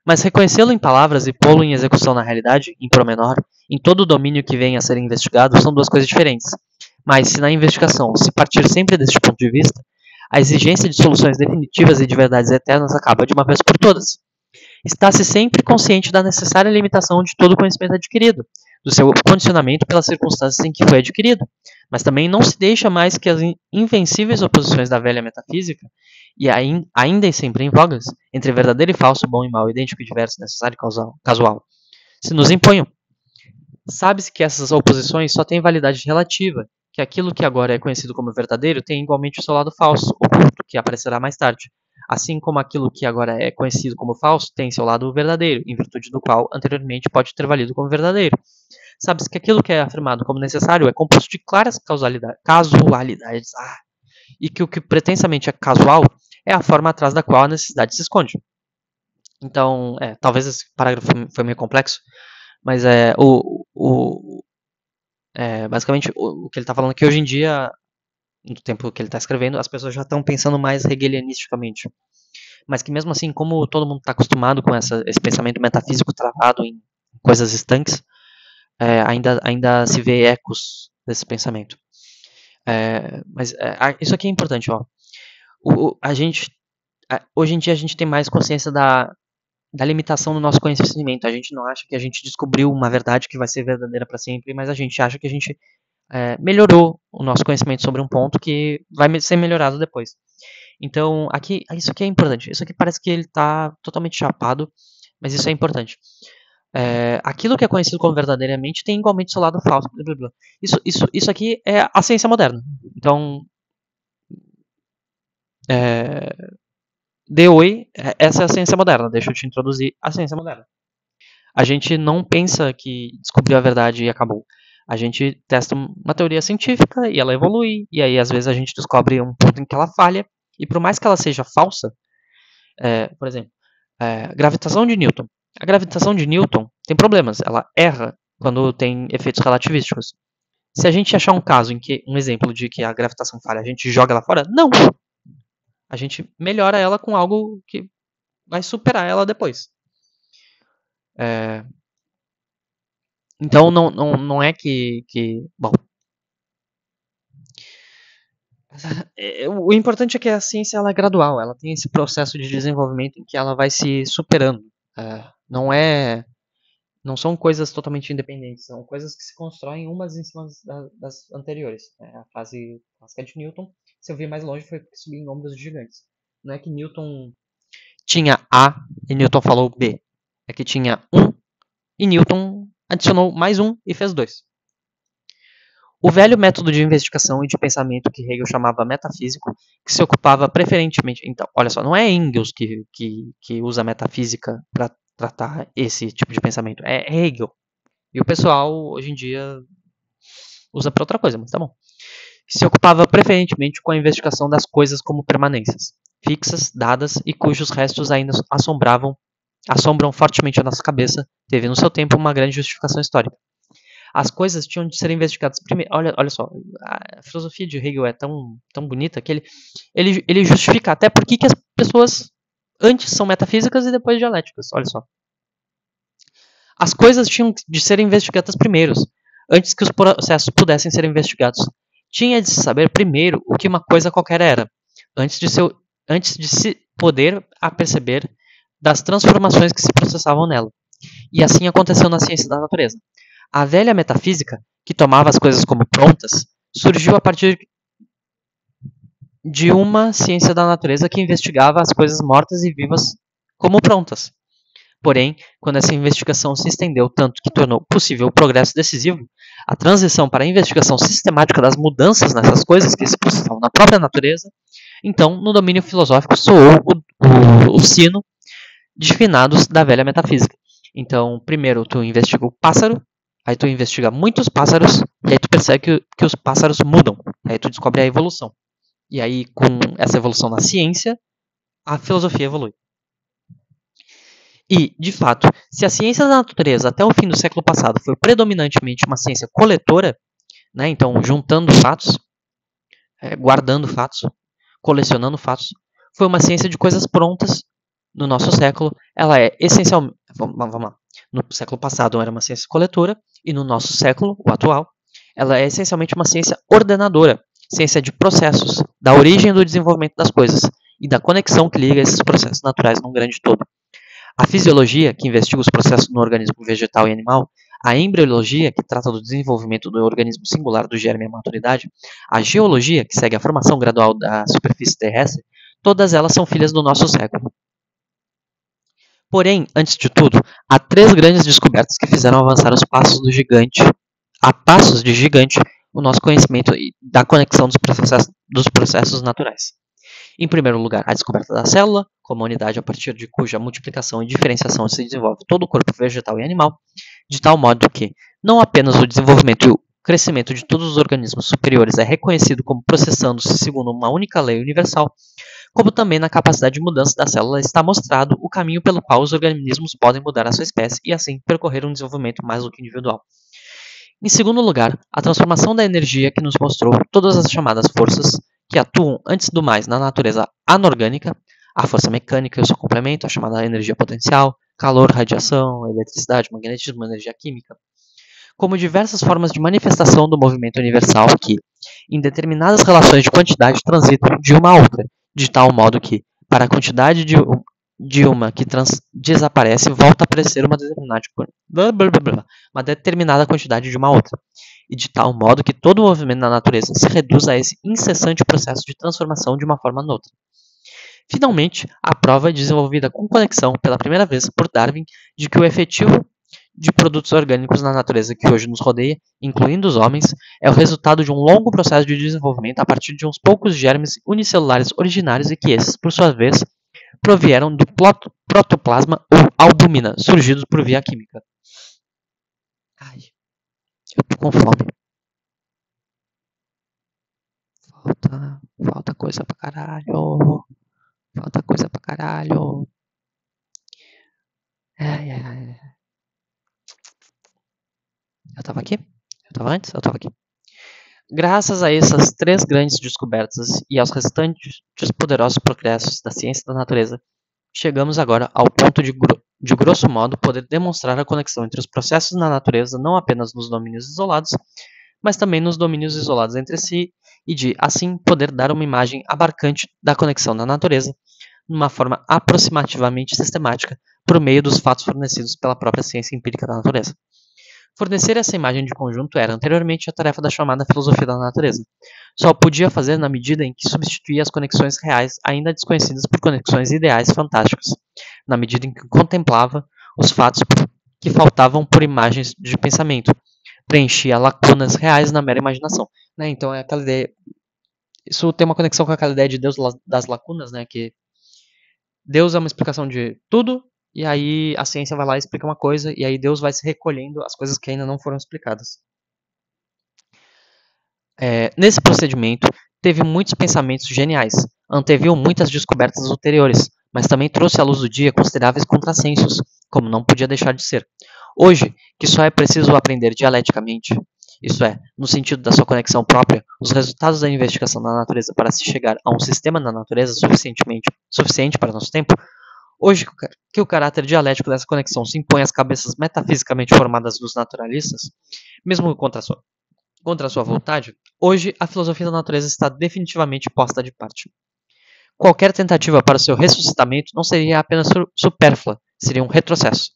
Mas reconhecê-lo em palavras e pô-lo em execução na realidade, em pormenor, em todo o domínio que venha a ser investigado, são duas coisas diferentes. Mas se na investigação se partir sempre deste ponto de vista, a exigência de soluções definitivas e de verdades eternas acaba de uma vez por todas. Está-se sempre consciente da necessária limitação de todo o conhecimento adquirido, do seu condicionamento pelas circunstâncias em que foi adquirido, mas também não se deixa mais que as invencíveis oposições da velha metafísica, e ainda e sempre em vogas, entre verdadeiro e falso, bom e mal, idêntico e diverso, necessário e casual, se nos imponham. Sabe-se que essas oposições só têm validade relativa, que aquilo que agora é conhecido como verdadeiro tem igualmente o seu lado falso, oculto, que aparecerá mais tarde. Assim como aquilo que agora é conhecido como falso tem seu lado verdadeiro, em virtude do qual anteriormente pode ter valido como verdadeiro. Sabe-se que aquilo que é afirmado como necessário é composto de claras casualidades, e que o que pretensamente é casual é a forma atrás da qual a necessidade se esconde. Então, talvez esse parágrafo foi meio complexo, mas basicamente o que ele está falando é que hoje em dia, no tempo que ele está escrevendo, as pessoas já estão pensando mais hegelianisticamente. Mas que mesmo assim, como todo mundo está acostumado com esse pensamento metafísico travado em coisas estanques, ainda se vê ecos desse pensamento. Mas isso aqui é importante. Ó. Hoje em dia a gente tem mais consciência da limitação do nosso conhecimento. A gente não acha que a gente descobriu uma verdade que vai ser verdadeira para sempre, mas a gente acha que a gente melhorou o nosso conhecimento sobre um ponto que vai ser melhorado depois. Então, aqui, isso aqui é importante. Isso aqui parece que ele está totalmente chapado, mas isso é importante. Aquilo que é conhecido como verdadeiramente tem igualmente seu lado falso. Blá, blá, blá. Isso aqui é a ciência moderna. Então, essa é a ciência moderna. Deixa eu te introduzir a ciência moderna. A gente não pensa que descobriu a verdade e acabou. A gente testa uma teoria científica e ela evolui, e aí às vezes a gente descobre um ponto em que ela falha, e por mais que ela seja falsa, por exemplo, gravitação de Newton. A gravitação de Newton tem problemas, ela erra quando tem efeitos relativísticos. Se a gente achar um exemplo de que a gravitação falha, a gente joga ela fora? Não! A gente melhora ela com algo que vai superar ela depois. Então não é que bom, o importante é que a ciência ela é gradual, ela tem esse processo de desenvolvimento em que ela vai se superando. Não são coisas totalmente independentes, são coisas que se constroem umas em cima das anteriores. A fase clássica de Newton, se eu vir mais longe, foi subir em ombros gigantes. Não é que Newton tinha A e Newton falou B. É que tinha 1 e Newton adicionou mais 1 e fez 2. O velho método de investigação e de pensamento que Hegel chamava metafísico, que se ocupava preferentemente... Então, olha só, não é Engels que usa metafísica para tratar esse tipo de pensamento, é Hegel. E o pessoal, hoje em dia, usa para outra coisa, mas tá bom. Que se ocupava preferentemente com a investigação das coisas como permanências, fixas, dadas e cujos restos ainda assombram fortemente a nossa cabeça, teve no seu tempo uma grande justificação histórica. As coisas tinham de ser investigadas primeiro. Olha só, a filosofia de Hegel é tão bonita que ele justifica até por que as pessoas antes são metafísicas e depois dialéticas. Olha só. As coisas tinham de ser investigadas primeiro, antes que os processos pudessem ser investigados. Tinha de se saber primeiro o que uma coisa qualquer era, antes de se poder aperceber das transformações que se processavam nela. E assim aconteceu na ciência da natureza. A velha metafísica, que tomava as coisas como prontas, surgiu a partir de uma ciência da natureza que investigava as coisas mortas e vivas como prontas. Porém, quando essa investigação se estendeu tanto que tornou possível o progresso decisivo, a transição para a investigação sistemática das mudanças nessas coisas que se processavam na própria natureza, então, no domínio filosófico, soou o sino de finados da velha metafísica. Então, primeiro tu investiga o pássaro, aí tu investiga muitos pássaros, e aí tu percebe que os pássaros mudam. Aí tu descobre a evolução. E aí, com essa evolução na ciência, a filosofia evolui. E, de fato, se a ciência da natureza até o fim do século passado foi predominantemente uma ciência coletora, né, então juntando fatos, guardando fatos, colecionando fatos, foi uma ciência de coisas prontas. No nosso século, ela é essencialmente... Vamos lá. No século passado era uma ciência coletora, e no nosso século, o atual, ela é essencialmente uma ciência ordenadora, ciência de processos, da origem do desenvolvimento das coisas, e da conexão que liga esses processos naturais num grande todo. A fisiologia, que investiga os processos no organismo vegetal e animal, a embriologia, que trata do desenvolvimento do organismo singular do germe à maturidade, a geologia, que segue a formação gradual da superfície terrestre, todas elas são filhas do nosso século. Porém, antes de tudo, há 3 grandes descobertas que fizeram avançar a passos de gigante, o nosso conhecimento da conexão dos processos naturais. Em primeiro lugar, a descoberta da célula, como unidade a partir de cuja multiplicação e diferenciação se desenvolve todo o corpo vegetal e animal, de tal modo que não apenas o desenvolvimento e o crescimento de todos os organismos superiores é reconhecido como processando-se segundo uma única lei universal, como também na capacidade de mudança da célula está mostrado o caminho pelo qual os organismos podem mudar a sua espécie e assim percorrer um desenvolvimento mais do que individual. Em segundo lugar, a transformação da energia que nos mostrou todas as chamadas forças que atuam, antes do mais, na natureza anorgânica, a força mecânica e o seu complemento, a chamada energia potencial, calor, radiação, eletricidade, magnetismo, energia química, como diversas formas de manifestação do movimento universal que, em determinadas relações de quantidade, transitam de uma a outra, de tal modo que, para a quantidade de uma que desaparece volta a aparecer uma determinada quantidade de uma outra, e de tal modo que todo o movimento na natureza se reduz a esse incessante processo de transformação de uma forma noutra. Finalmente, a prova é desenvolvida com conexão pela primeira vez por Darwin de que o efetivo de produtos orgânicos na natureza que hoje nos rodeia, incluindo os homens, é o resultado de um longo processo de desenvolvimento a partir de uns poucos germes unicelulares originários e que esses, por sua vez, provieram do protoplasma ou albumina, surgidos por via química. Ai, eu tô com fome. Falta coisa pra caralho. Falta coisa pra caralho. Ai. Eu tava aqui? Eu tava antes? Eu tava aqui. Graças a essas 3 grandes descobertas e aos restantes poderosos progressos da ciência da natureza, chegamos agora ao ponto de grosso modo poder demonstrar a conexão entre os processos na natureza não apenas nos domínios isolados, mas também nos domínios isolados entre si e de, assim, poder dar uma imagem abarcante da conexão da natureza, numa forma aproximativamente sistemática, por meio dos fatos fornecidos pela própria ciência empírica da natureza. Fornecer essa imagem de conjunto era anteriormente a tarefa da chamada filosofia da natureza. Só o podia fazer na medida em que substituía as conexões reais ainda desconhecidas por conexões ideais fantásticas, na medida em que contemplava os fatos que faltavam por imagens de pensamento, preenchia lacunas reais na mera imaginação. Né? Então é aquela ideia. Isso tem uma conexão com aquela ideia de Deus das lacunas, né? Que Deus é uma explicação de tudo, e aí a ciência vai lá e explica uma coisa, e aí Deus vai se recolhendo as coisas que ainda não foram explicadas. Nesse procedimento, teve muitos pensamentos geniais, anteviu muitas descobertas ulteriores, mas também trouxe à luz do dia consideráveis contrassensos, como não podia deixar de ser. Hoje, que só é preciso aprender dialeticamente, isto é, no sentido da sua conexão própria, os resultados da investigação da natureza para se chegar a um sistema da natureza suficiente para nosso tempo, hoje que o caráter dialético dessa conexão se impõe às cabeças metafisicamente formadas dos naturalistas, mesmo contra a sua vontade, hoje a filosofia da natureza está definitivamente posta de parte. Qualquer tentativa para o seu ressuscitamento não seria apenas supérflua, seria um retrocesso.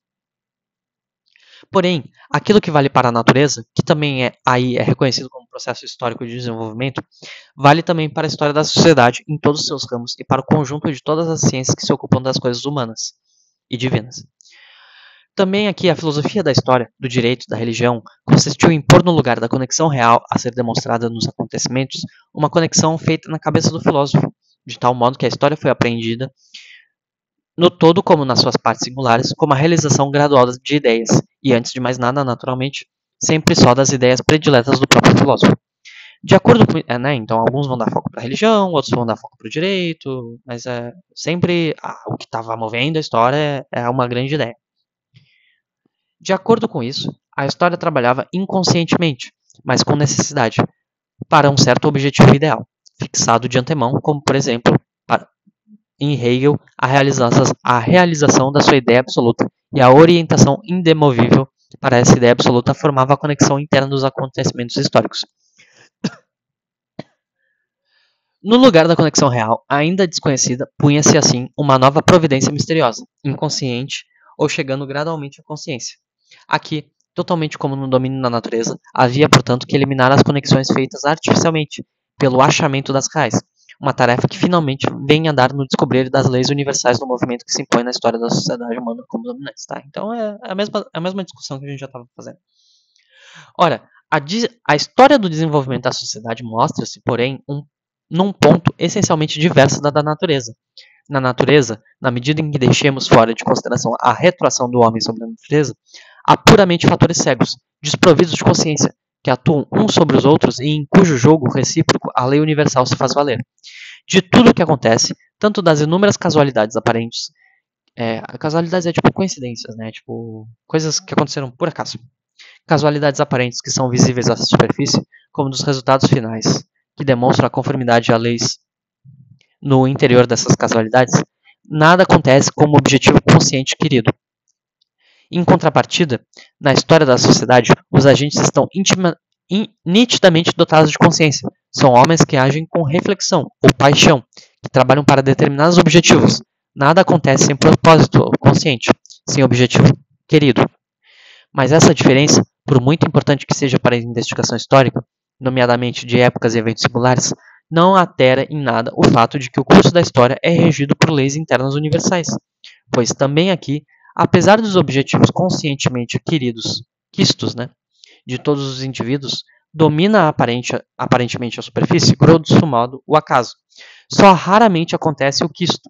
Porém, aquilo que vale para a natureza, que também é reconhecido como processo histórico de desenvolvimento, vale também para a história da sociedade em todos os seus ramos e para o conjunto de todas as ciências que se ocupam das coisas humanas e divinas. Também aqui a filosofia da história, do direito, da religião, consistiu em pôr no lugar da conexão real a ser demonstrada nos acontecimentos, uma conexão feita na cabeça do filósofo, de tal modo que a história foi apreendida no todo como nas suas partes singulares, como a realização gradual de ideias, e antes de mais nada, naturalmente, sempre só das ideias prediletas do próprio filósofo. De acordo com... então alguns vão dar foco para a religião, outros vão dar foco para o direito, mas sempre o que estava movendo a história é uma grande ideia. De acordo com isso, a história trabalhava inconscientemente, mas com necessidade, para um certo objetivo ideal, fixado de antemão, como, por exemplo, em Hegel, a realização da sua ideia absoluta e a orientação indemovível para essa ideia absoluta formava a conexão interna dos acontecimentos históricos. No lugar da conexão real, ainda desconhecida, punha-se assim uma nova providência misteriosa, inconsciente ou chegando gradualmente à consciência. Aqui, totalmente como no domínio da natureza, havia, portanto, que eliminar as conexões feitas artificialmente, pelo achamento das reais, uma tarefa que finalmente vem a dar no descobrir das leis universais do movimento que se impõe na história da sociedade humana como dominante. Tá? Então é a mesma discussão que a gente já estava fazendo. Ora, a história do desenvolvimento da sociedade mostra-se, porém, num ponto essencialmente diverso da natureza. Na natureza, na medida em que deixemos fora de consideração a retroação do homem sobre a natureza, há puramente fatores cegos, desprovidos de consciência, que atuam uns sobre os outros e em cujo jogo recíproco a lei universal se faz valer. De tudo o que acontece, tanto das inúmeras casualidades aparentes, casualidades é tipo coincidências, né? Tipo, coisas que aconteceram por acaso. Casualidades aparentes que são visíveis à superfície, como dos resultados finais, que demonstram a conformidade a leis no interior dessas casualidades, nada acontece como objetivo consciente querido. Em contrapartida, na história da sociedade, os agentes estão nitidamente dotados de consciência. São homens que agem com reflexão ou paixão, que trabalham para determinados objetivos, Nada acontece sem propósito consciente, sem objetivo querido. Mas essa diferença, por muito importante que seja para a investigação histórica, nomeadamente de épocas e eventos singulares, não altera em nada o fato de que o curso da história é regido por leis internas universais, pois também aqui, apesar dos objetivos conscientemente quistos, de todos os indivíduos, domina aparentemente a superfície, grosso modo, o acaso. Só raramente acontece o quisto.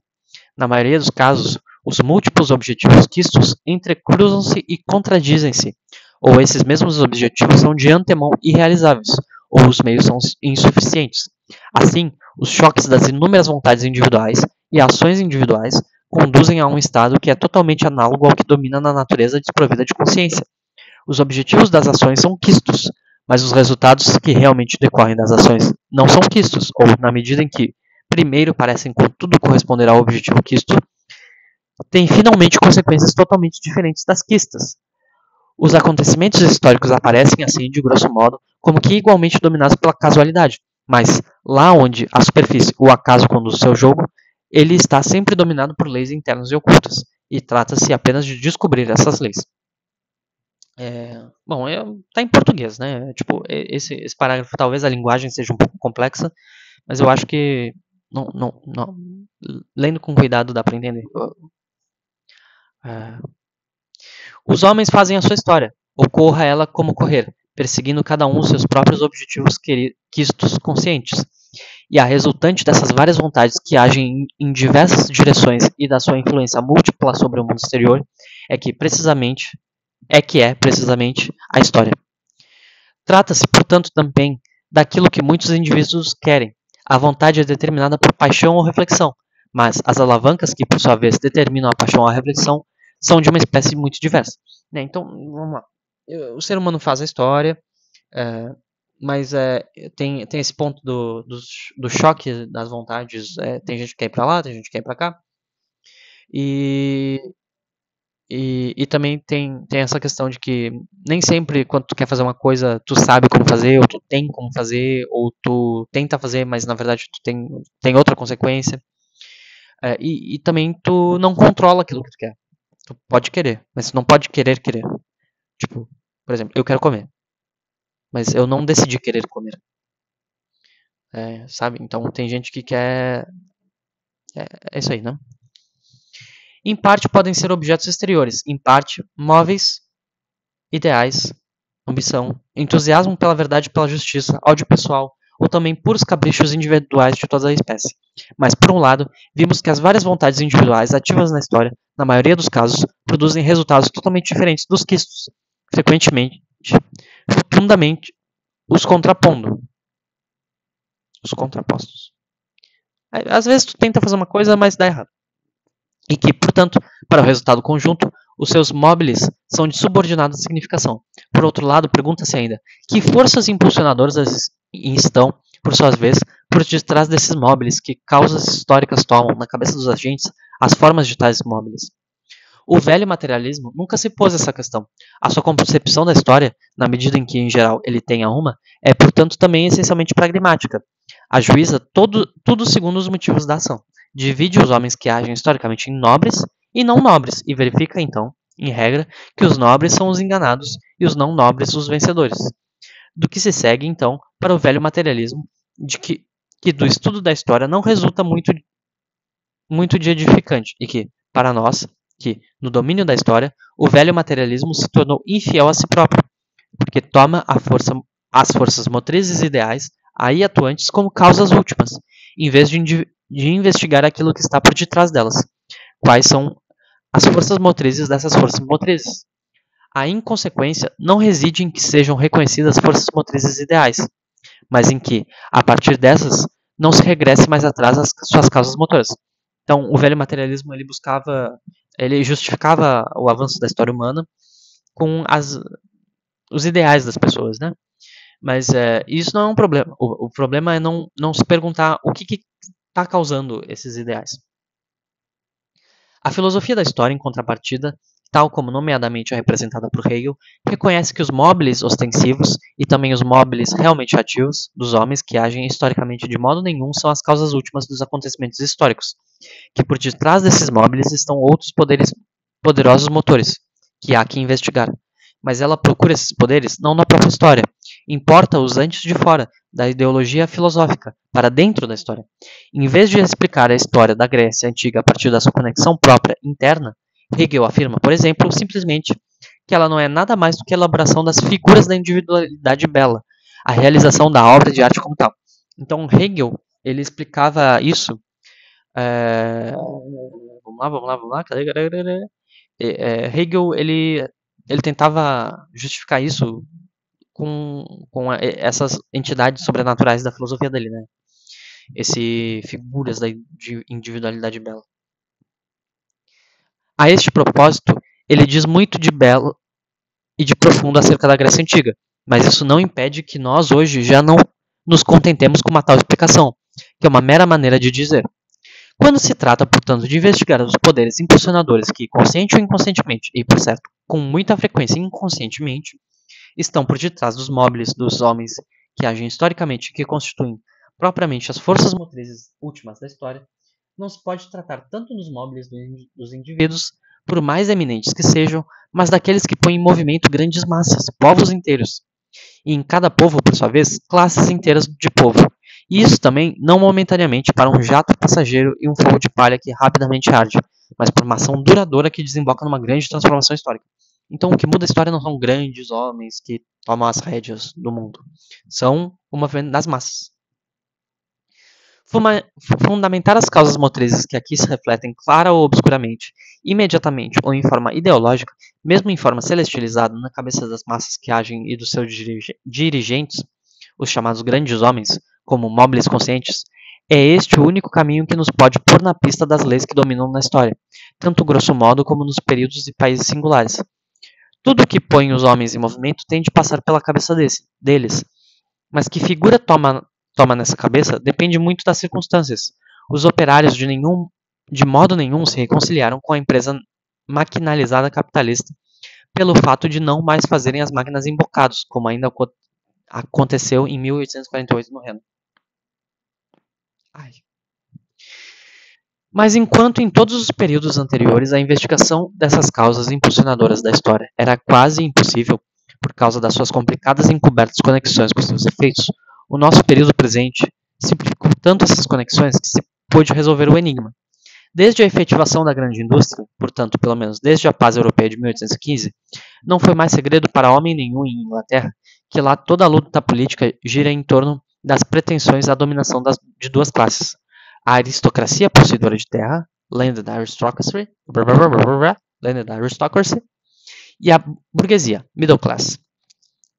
Na maioria dos casos, os múltiplos objetivos quistos entrecruzam-se e contradizem-se, ou esses mesmos objetivos são de antemão irrealizáveis, ou os meios são insuficientes. Assim, os choques das inúmeras vontades individuais e ações individuais conduzem a um estado que é totalmente análogo ao que domina na natureza desprovida de consciência. Os objetivos das ações são quistos, mas os resultados que realmente decorrem das ações não são quistos, ou na medida em que primeiro parecem contudo corresponder ao objetivo quisto, têm finalmente consequências totalmente diferentes das quistas. Os acontecimentos históricos aparecem assim, de grosso modo, como que igualmente dominados pela casualidade, mas lá onde a superfície, o acaso conduz o seu jogo, ele está sempre dominado por leis internas e ocultas, e trata-se apenas de descobrir essas leis. Bom, tá em português, né? Tipo, esse parágrafo, talvez a linguagem seja um pouco complexa, mas eu acho que não, lendo com cuidado dá para entender. Os homens fazem a sua história, ocorra ela como ocorrer, perseguindo cada um os seus próprios objetivos quistos conscientes. E a resultante dessas várias vontades que agem em diversas direções e da sua influência múltipla sobre o mundo exterior é precisamente a história. Trata-se, portanto, também daquilo que muitos indivíduos querem. A vontade é determinada por paixão ou reflexão, mas as alavancas que, por sua vez, determinam a paixão ou a reflexão são de uma espécie muito diversa. Então, vamos lá. O ser humano faz a história, mas tem esse ponto do choque das vontades. Tem gente que quer ir para lá, tem gente que quer ir para cá. E também tem essa questão de que nem sempre quando tu quer fazer uma coisa, tu sabe como fazer, ou tu tem como fazer, ou tu tenta fazer, mas na verdade tu tem outra consequência. E também tu não controla aquilo que tu quer. Tu pode querer, mas tu não pode querer. Tipo, por exemplo, eu quero comer, mas eu não decidi querer comer. Sabe? Então tem gente que quer... É isso aí, né? Em parte podem ser objetos exteriores, em parte móveis, ideais, ambição, entusiasmo pela verdade e pela justiça, ódio pessoal, ou também puros caprichos individuais de toda a espécie. Mas, por um lado, vimos que as várias vontades individuais ativas na história, na maioria dos casos, produzem resultados totalmente diferentes dos quistos, frequentemente, profundamente, os contrapostos. Às vezes tu tenta fazer uma coisa, mas dá errado. E que, portanto, para o resultado conjunto, os seus móveis são de subordinada significação. Por outro lado, pergunta-se ainda, que forças impulsionadoras estão, por sua vez, por detrás desses móveis, que causas históricas tomam, na cabeça dos agentes, as formas de tais móveis? O velho materialismo nunca se pôs essa questão. A sua concepção da história, na medida em que, em geral, ele tenha uma, é, portanto, também essencialmente pragmática. Ajuiza tudo segundo os motivos da ação. Divide os homens que agem historicamente em nobres e não nobres, e verifica, então, em regra, que os nobres são os enganados e os não nobres os vencedores. Do que se segue, então, para o velho materialismo, de que do estudo da história não resulta muito de edificante, e que, para nós, que, no domínio da história, o velho materialismo se tornou infiel a si próprio, porque toma as forças motrizes ideais aí atuantes como causas últimas, em vez de investigar aquilo que está por detrás delas. Quais são as forças motrizes dessas forças motrizes? A inconsequência não reside em que sejam reconhecidas forças motrizes ideais, mas em que, a partir dessas, não se regresse mais atrás às suas causas motoras. Então, o velho materialismo ele justificava o avanço da história humana com os ideais das pessoas, né? Mas isso não é um problema. O problema é não se perguntar o que está causando esses ideais. A filosofia da história, em contrapartida, tal como nomeadamente é representada por Hegel, reconhece que os móbiles ostensivos e também os móbiles realmente ativos dos homens que agem historicamente de modo nenhum são as causas últimas dos acontecimentos históricos, que por detrás desses móbiles estão outros poderosos motores, que há que investigar. Mas ela procura esses poderes não na própria história, importa-os antes de fora, da ideologia filosófica, para dentro da história. Em vez de explicar a história da Grécia Antiga a partir da sua conexão própria interna, Hegel afirma, por exemplo, simplesmente que ela não é nada mais do que a elaboração das figuras da individualidade bela, a realização da obra de arte como tal. Então, Hegel, ele explicava isso. Vamos lá. Hegel, ele tentava justificar isso com essas entidades sobrenaturais da filosofia dele, né? Figuras da individualidade bela. A este propósito, ele diz muito de belo e de profundo acerca da Grécia Antiga, mas isso não impede que nós hoje já não nos contentemos com uma tal explicação, que é uma mera maneira de dizer. Quando se trata, portanto, de investigar os poderes impulsionadores que, consciente ou inconscientemente, e por certo, com muita frequência inconscientemente, estão por detrás dos móveis dos homens que agem historicamente e que constituem propriamente as forças motrizes últimas da história, não se pode tratar tanto dos móveis dos indivíduos, por mais eminentes que sejam, mas daqueles que põem em movimento grandes massas, povos inteiros, e em cada povo, por sua vez, classes inteiras de povo. E isso também não momentaneamente para um jato passageiro e um fogo de palha que rapidamente arde, mas por uma ação duradoura que desemboca numa grande transformação histórica. Então, o que muda a história não são grandes homens que tomam as rédeas do mundo, são o movimento das massas. Fundamentar as causas motrizes que aqui se refletem clara ou obscuramente, imediatamente ou em forma ideológica, mesmo em forma celestializada na cabeça das massas que agem e dos seus dirigentes, os chamados grandes homens, como móveis conscientes, é este o único caminho que nos pode pôr na pista das leis que dominam na história, tanto grosso modo como nos períodos e países singulares. Tudo que põe os homens em movimento tem de passar pela cabeça deles, mas que figura toma nessa cabeça depende muito das circunstâncias. Os operários de modo nenhum se reconciliaram com a empresa maquinalizada capitalista pelo fato de não mais fazerem as máquinas em bocados, como ainda aconteceu em 1848 no Reino. Mas enquanto em todos os períodos anteriores a investigação dessas causas impulsionadoras da história era quase impossível por causa das suas complicadas e encobertas conexões com seus efeitos, o nosso período presente simplificou tanto essas conexões que se pôde resolver o enigma. Desde a efetivação da grande indústria, portanto, pelo menos desde a paz europeia de 1815, não foi mais segredo para homem nenhum em Inglaterra que lá toda a luta política gira em torno das pretensões à dominação de duas classes. A aristocracia possuidora de terra, landed aristocracy, e a burguesia, middle class.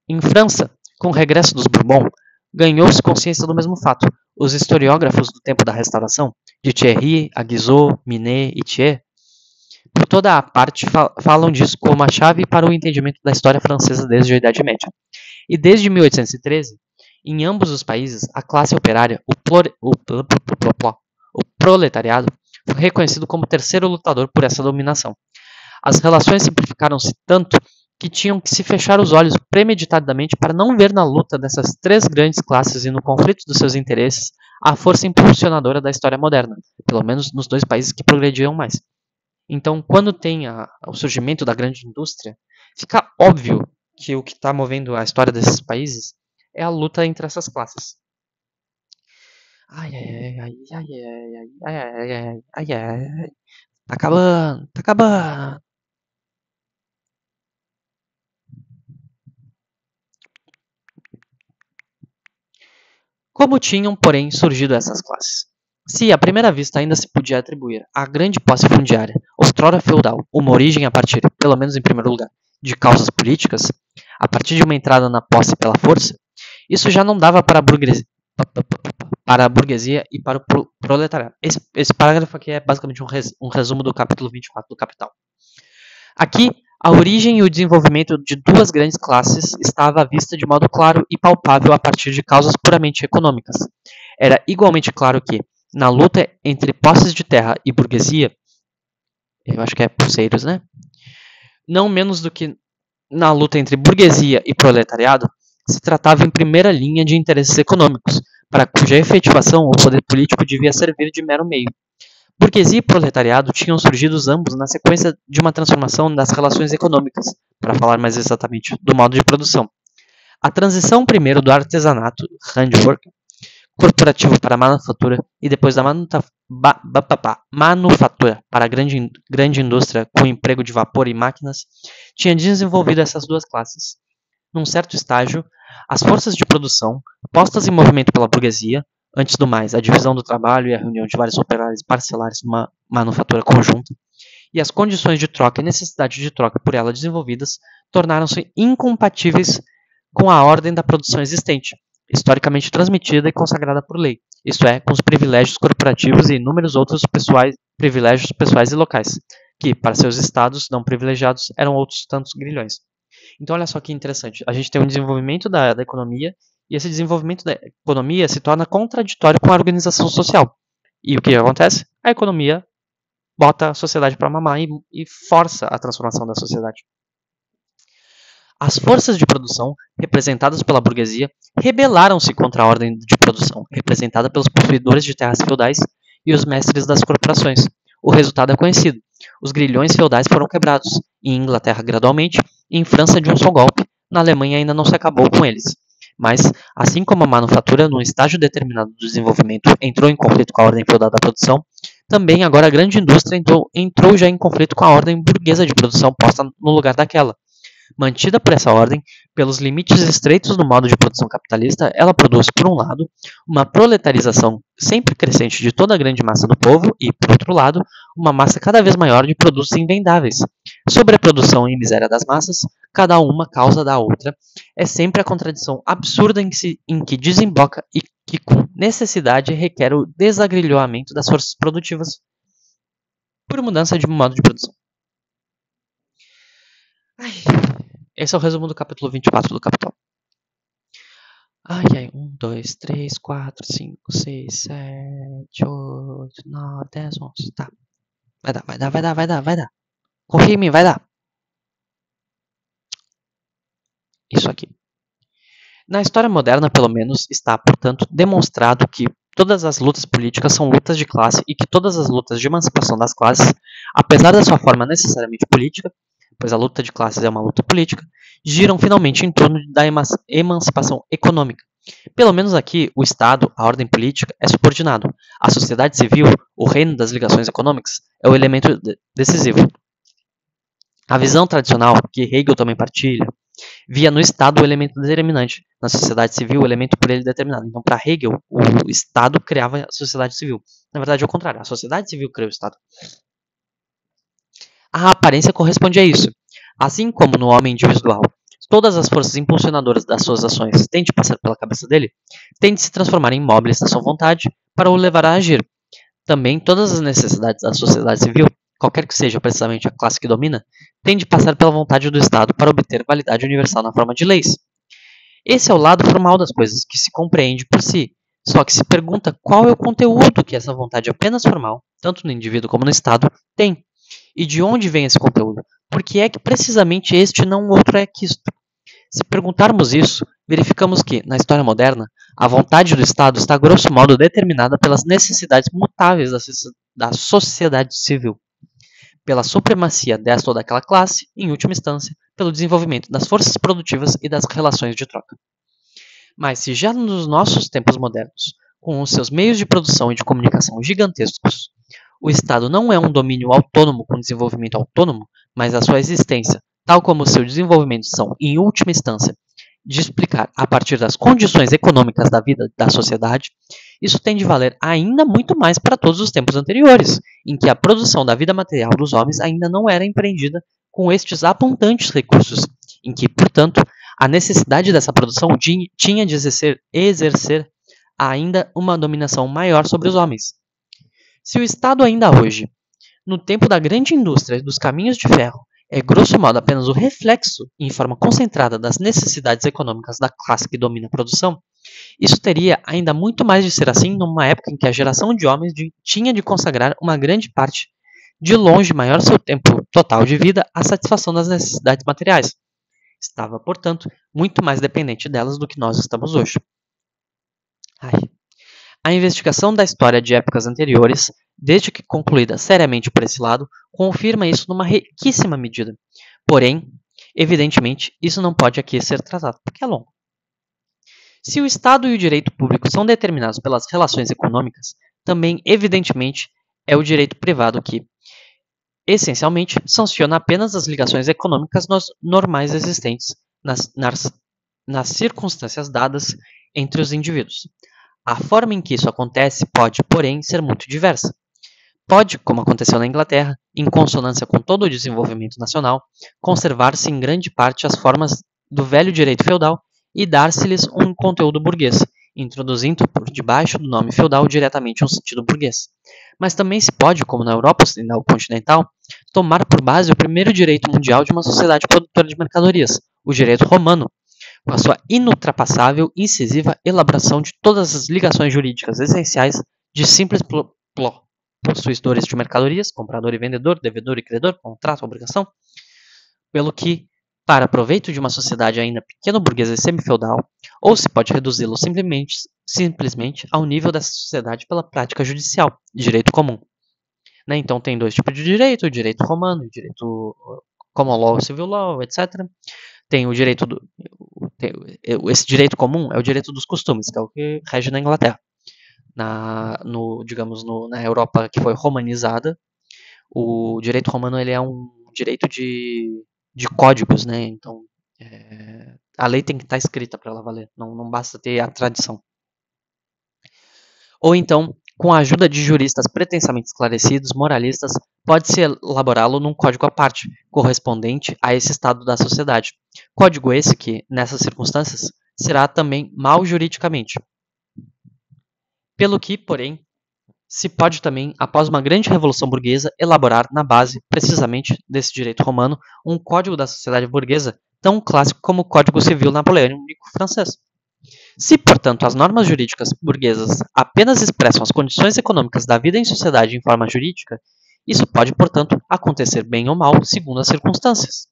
Em França, com o regresso dos Bourbon, ganhou-se consciência do mesmo fato. Os historiógrafos do tempo da Restauração, de Thierry, Aguizot, Minet e Thiers, por toda a parte falam disso como a chave para o entendimento da história francesa desde a Idade Média. E desde 1813, em ambos os países, a classe operária, o proletariado, foi reconhecido como o terceiro lutador por essa dominação. As relações simplificaram-se tanto que tinham que se fechar os olhos premeditadamente para não ver na luta dessas três grandes classes e no conflito dos seus interesses a força impulsionadora da história moderna, pelo menos nos dois países que progrediram mais. Então, quando tem o surgimento da grande indústria, fica óbvio que o que está movendo a história desses países é a luta entre essas classes. Tá acabando. Como tinham, porém, surgido essas classes? Se, à primeira vista, ainda se podia atribuir à grande posse fundiária, outrora feudal, uma origem a partir, pelo menos em primeiro lugar, de causas políticas, a partir de uma entrada na posse pela força, isso já não dava para a burguesia e para o proletariado. Esse parágrafo aqui é basicamente um resumo do capítulo 24 do Capital. Aqui, a origem e o desenvolvimento de duas grandes classes estava à vista de modo claro e palpável a partir de causas puramente econômicas. Era igualmente claro que, na luta entre posses de terra e burguesia, eu acho que é pulseiros, né? não menos do que na luta entre burguesia e proletariado, se tratava em primeira linha de interesses econômicos, para cuja efetivação o poder político devia servir de mero meio. Burguesia e proletariado tinham surgido ambos na sequência de uma transformação das relações econômicas, para falar mais exatamente do modo de produção. A transição primeiro do artesanato, handwork, corporativo para a manufatura e depois da manufatura para a grande indústria com emprego de vapor e máquinas, tinha desenvolvido essas duas classes. Num certo estágio, as forças de produção, postas em movimento pela burguesia, antes do mais, a divisão do trabalho e a reunião de vários operários parcelares numa manufatura conjunta, e as condições de troca e necessidade de troca por ela desenvolvidas, tornaram-se incompatíveis com a ordem da produção existente, historicamente transmitida e consagrada por lei, isto é, com os privilégios corporativos e inúmeros outros privilégios pessoais e locais, que, para seus estados não privilegiados, eram outros tantos grilhões. Então, olha só que interessante. A gente tem um desenvolvimento da economia, e esse desenvolvimento da economia se torna contraditório com a organização social. E o que acontece? A economia bota a sociedade para mamar e força a transformação da sociedade. As forças de produção, representadas pela burguesia, rebelaram-se contra a ordem de produção, representada pelos possuidores de terras feudais e os mestres das corporações. O resultado é conhecido. Os grilhões feudais foram quebrados, em Inglaterra gradualmente, e em França de um só golpe. Na Alemanha ainda não se acabou com eles. Mas, assim como a manufatura, num estágio determinado do desenvolvimento, entrou em conflito com a ordem feudal da produção, também agora a grande indústria entrou já em conflito com a ordem burguesa de produção posta no lugar daquela. Mantida por essa ordem, pelos limites estreitos do modo de produção capitalista, ela produz, por um lado, uma proletarização sempre crescente de toda a grande massa do povo e, por outro lado, uma massa cada vez maior de produtos invendáveis. Sobreprodução e miséria das massas, cada uma causa da outra, é sempre a contradição absurda em que desemboca e que, com necessidade, requer o desagrilhoamento das forças produtivas por mudança de modo de produção. Esse é o resumo do capítulo 24 do Capital. 1, 2, 3, 4, 5, 6, 7, 8, 9, 10, 11. Tá. Vai dar. Confia em mim, vai dar. Isso aqui. Na história moderna, pelo menos, está, portanto, demonstrado que todas as lutas políticas são lutas de classe e que todas as lutas de emancipação das classes, apesar da sua forma necessariamente política, pois a luta de classes é uma luta política, giram finalmente em torno da emancipação econômica. Pelo menos aqui, o Estado, a ordem política, é subordinado. A sociedade civil, o reino das ligações econômicas, é o elemento decisivo. A visão tradicional, que Hegel também partilha, via no Estado o elemento determinante, na sociedade civil o elemento por ele determinado. Então, para Hegel, o Estado criava a sociedade civil. Na verdade, é o contrário, a sociedade civil cria o Estado. A aparência corresponde a isso. Assim como no homem individual, todas as forças impulsionadoras das suas ações têm de passar pela cabeça dele, têm de se transformar em móveis da sua vontade para o levar a agir. Também todas as necessidades da sociedade civil, qualquer que seja precisamente a classe que domina, têm de passar pela vontade do Estado para obter validade universal na forma de leis. Esse é o lado formal das coisas, que se compreende por si, só que se pergunta qual é o conteúdo que essa vontade apenas formal, tanto no indivíduo como no Estado, tem. E de onde vem esse conteúdo? Por que é que precisamente este não outro é quisto? Se perguntarmos isso, verificamos que, na história moderna, a vontade do Estado está grosso modo determinada pelas necessidades mutáveis da sociedade civil, pela supremacia desta ou daquela classe, e, em última instância, pelo desenvolvimento das forças produtivas e das relações de troca. Mas se já nos nossos tempos modernos, com os seus meios de produção e de comunicação gigantescos, o Estado não é um domínio autônomo com desenvolvimento autônomo, mas a sua existência, tal como o seu desenvolvimento são, em última instância, de explicar a partir das condições econômicas da vida da sociedade, isso tem de valer ainda muito mais para todos os tempos anteriores, em que a produção da vida material dos homens ainda não era empreendida com estes abundantes recursos, em que, portanto, a necessidade dessa produção tinha de exercer ainda uma dominação maior sobre os homens. Se o Estado ainda hoje, no tempo da grande indústria e dos caminhos de ferro, é grosso modo apenas o reflexo, em forma concentrada, das necessidades econômicas da classe que domina a produção, isso teria ainda muito mais de ser assim numa época em que a geração de homens tinha de consagrar uma grande parte de longe maior seu tempo total de vida à satisfação das necessidades materiais. Estava, portanto, muito mais dependente delas do que nós estamos hoje. A investigação da história de épocas anteriores, desde que concluída seriamente por esse lado, confirma isso numa riquíssima medida. Porém, evidentemente, isso não pode aqui ser tratado, porque é longo. Se o Estado e o direito público são determinados pelas relações econômicas, também, evidentemente, é o direito privado que, essencialmente, sanciona apenas as ligações econômicas normais existentes nas circunstâncias dadas entre os indivíduos. A forma em que isso acontece pode, porém, ser muito diversa. Pode, como aconteceu na Inglaterra, em consonância com todo o desenvolvimento nacional, conservar-se em grande parte as formas do velho direito feudal e dar-se-lhes um conteúdo burguês, introduzindo por debaixo do nome feudal diretamente um sentido burguês. Mas também se pode, como na Europa Ocidental continental, tomar por base o primeiro direito mundial de uma sociedade produtora de mercadorias, o direito romano, com a sua inultrapassável e incisiva elaboração de todas as ligações jurídicas essenciais de simples possuidores de mercadorias, comprador e vendedor, devedor e credor, contrato, obrigação, pelo que, para proveito de uma sociedade ainda pequeno-burguesa e semi-feudal, ou se pode reduzi-lo simplesmente ao nível dessa sociedade pela prática judicial, direito comum. Então tem dois tipos de direito, o direito romano, o direito common law, civil law, etc. Tem o direito esse direito comum é o direito dos costumes, que é o que rege na Inglaterra. Na Europa que foi romanizada, o direito romano ele é um direito de códigos, né? Então, a lei tem que estar escrita para ela valer, não basta ter a tradição. Ou então, com a ajuda de juristas pretensamente esclarecidos, moralistas, pode-se elaborá-lo num código à parte, correspondente a esse estado da sociedade. Código esse que, nessas circunstâncias, será também mau juridicamente. Pelo que, porém, se pode também, após uma grande revolução burguesa, elaborar na base, precisamente, desse direito romano, um código da sociedade burguesa tão clássico como o Código Civil napoleônico francês. Se, portanto, as normas jurídicas burguesas apenas expressam as condições econômicas da vida em sociedade em forma jurídica, isso pode, portanto, acontecer bem ou mal, segundo as circunstâncias.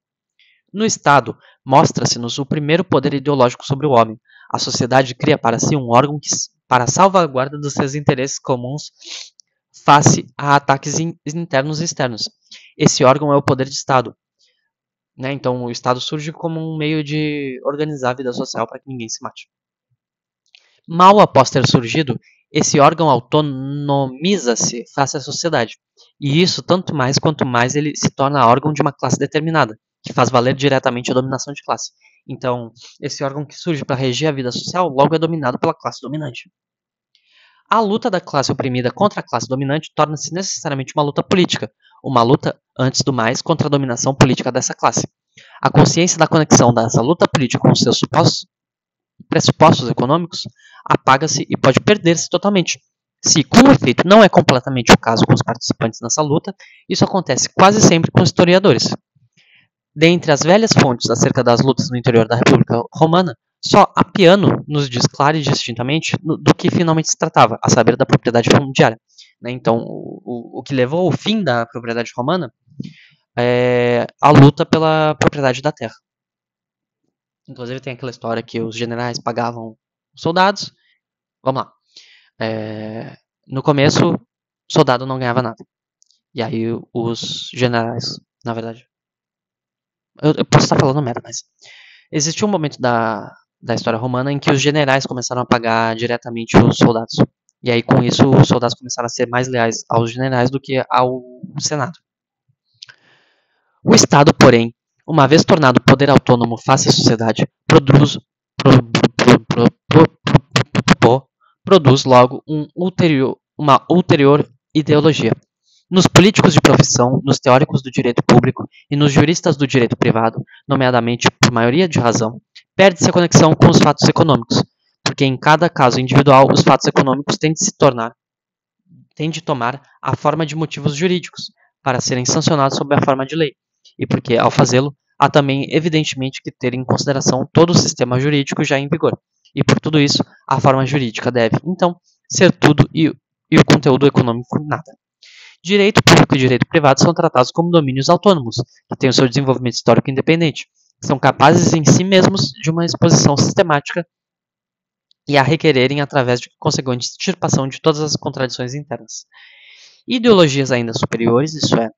No Estado, mostra-se-nos o primeiro poder ideológico sobre o homem. A sociedade cria para si um órgão que, para a salvaguarda dos seus interesses comuns, face a ataques internos e externos. Esse órgão é o poder de Estado. Então, o Estado surge como um meio de organizar a vida social para que ninguém se mate. Mal após ter surgido, esse órgão autonomiza-se face à sociedade. E isso tanto mais quanto mais ele se torna órgão de uma classe determinada, que faz valer diretamente a dominação de classe. Então, esse órgão que surge para reger a vida social logo é dominado pela classe dominante. A luta da classe oprimida contra a classe dominante torna-se necessariamente uma luta política, uma luta, antes do mais, contra a dominação política dessa classe. A consciência da conexão dessa luta política com os seus pressupostos econômicos apaga-se e pode perder-se totalmente. Se, com efeito, não é completamente o caso com os participantes nessa luta, isso acontece quase sempre com os historiadores. Dentre as velhas fontes acerca das lutas no interior da República Romana, só Apiano nos diz clara e distintamente do que finalmente se tratava, a saber, da propriedade fundiária. Então, o que levou ao fim da propriedade romana é a luta pela propriedade da terra. Inclusive tem aquela história que os generais pagavam os soldados. Vamos lá. No começo, o soldado não ganhava nada. E aí os generais, na verdade... Eu posso estar falando merda, mas... Existiu um momento da história romana em que os generais começaram a pagar diretamente os soldados. E aí, com isso, os soldados começaram a ser mais leais aos generais do que ao Senado. O Estado, porém, uma vez tornado poder autônomo face à sociedade, produz logo uma ulterior ideologia. Nos políticos de profissão, nos teóricos do direito público e nos juristas do direito privado, nomeadamente por maioria de razão, perde-se a conexão com os fatos econômicos, porque em cada caso individual os fatos econômicos têm de tomar a forma de motivos jurídicos, para serem sancionados sob a forma de lei, e porque, ao fazê-lo, há também evidentemente que ter em consideração todo o sistema jurídico já em vigor, e por tudo isso, a forma jurídica deve, então, ser tudo e o conteúdo econômico nada. Direito público e direito privado são tratados como domínios autônomos, que têm o seu desenvolvimento histórico independente, são capazes em si mesmos de uma exposição sistemática e a requererem através de consequente extirpação de todas as contradições internas. Ideologias ainda superiores, isso é,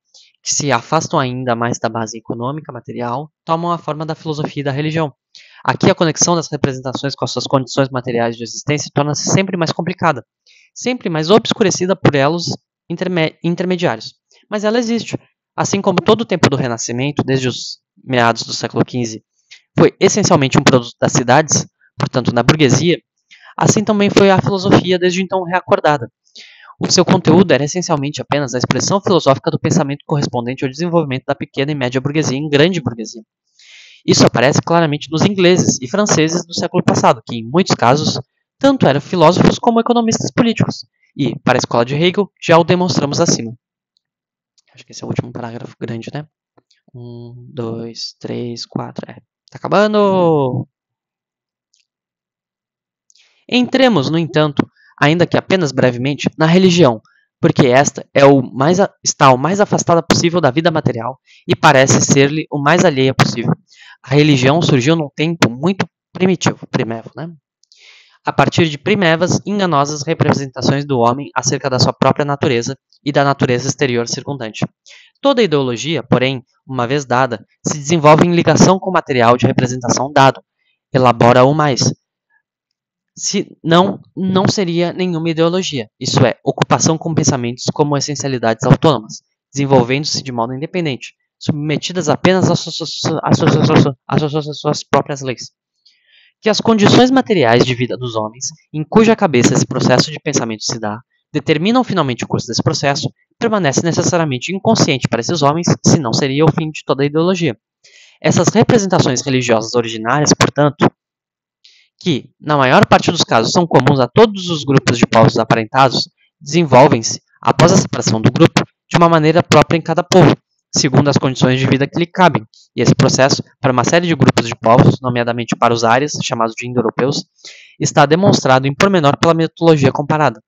que se afastam ainda mais da base econômica, material, tomam a forma da filosofia e da religião. Aqui a conexão das representações com as suas condições materiais de existência torna-se sempre mais complicada, sempre mais obscurecida por elos intermediários. Mas ela existe. Assim como todo o tempo do Renascimento, desde os meados do século XV, foi essencialmente um produto das cidades, portanto da burguesia, assim também foi a filosofia desde então reacordada. O seu conteúdo era essencialmente apenas a expressão filosófica do pensamento correspondente ao desenvolvimento da pequena e média burguesia em grande burguesia. Isso aparece claramente nos ingleses e franceses do século passado, que, em muitos casos, tanto eram filósofos como economistas políticos, e, para a escola de Hegel, já o demonstramos acima. Acho que esse é o último parágrafo grande, né? 1, 2, 3, 4, tá acabando! Entremos, no entanto, ainda que apenas brevemente, na religião, porque esta está o mais afastada possível da vida material e parece ser-lhe o mais alheia possível. A religião surgiu num tempo muito primevo, né? A partir de primevas, enganosas representações do homem acerca da sua própria natureza e da natureza exterior circundante. Toda ideologia, porém, uma vez dada, se desenvolve em ligação com o material de representação dado, elabora-o mais. Se não seria nenhuma ideologia, isso é, ocupação com pensamentos como essencialidades autônomas, desenvolvendo-se de modo independente, submetidas apenas às suas próprias leis. Que as condições materiais de vida dos homens, em cuja cabeça esse processo de pensamento se dá, determinam finalmente o curso desse processo, permanece necessariamente inconsciente para esses homens, se não seria o fim de toda a ideologia. Essas representações religiosas originárias, portanto, que, na maior parte dos casos, são comuns a todos os grupos de povos aparentados, desenvolvem-se, após a separação do grupo, de uma maneira própria em cada povo, segundo as condições de vida que lhe cabem, e esse processo, para uma série de grupos de povos, nomeadamente para os árias, chamados de indo-europeus, está demonstrado em pormenor pela mitologia comparada.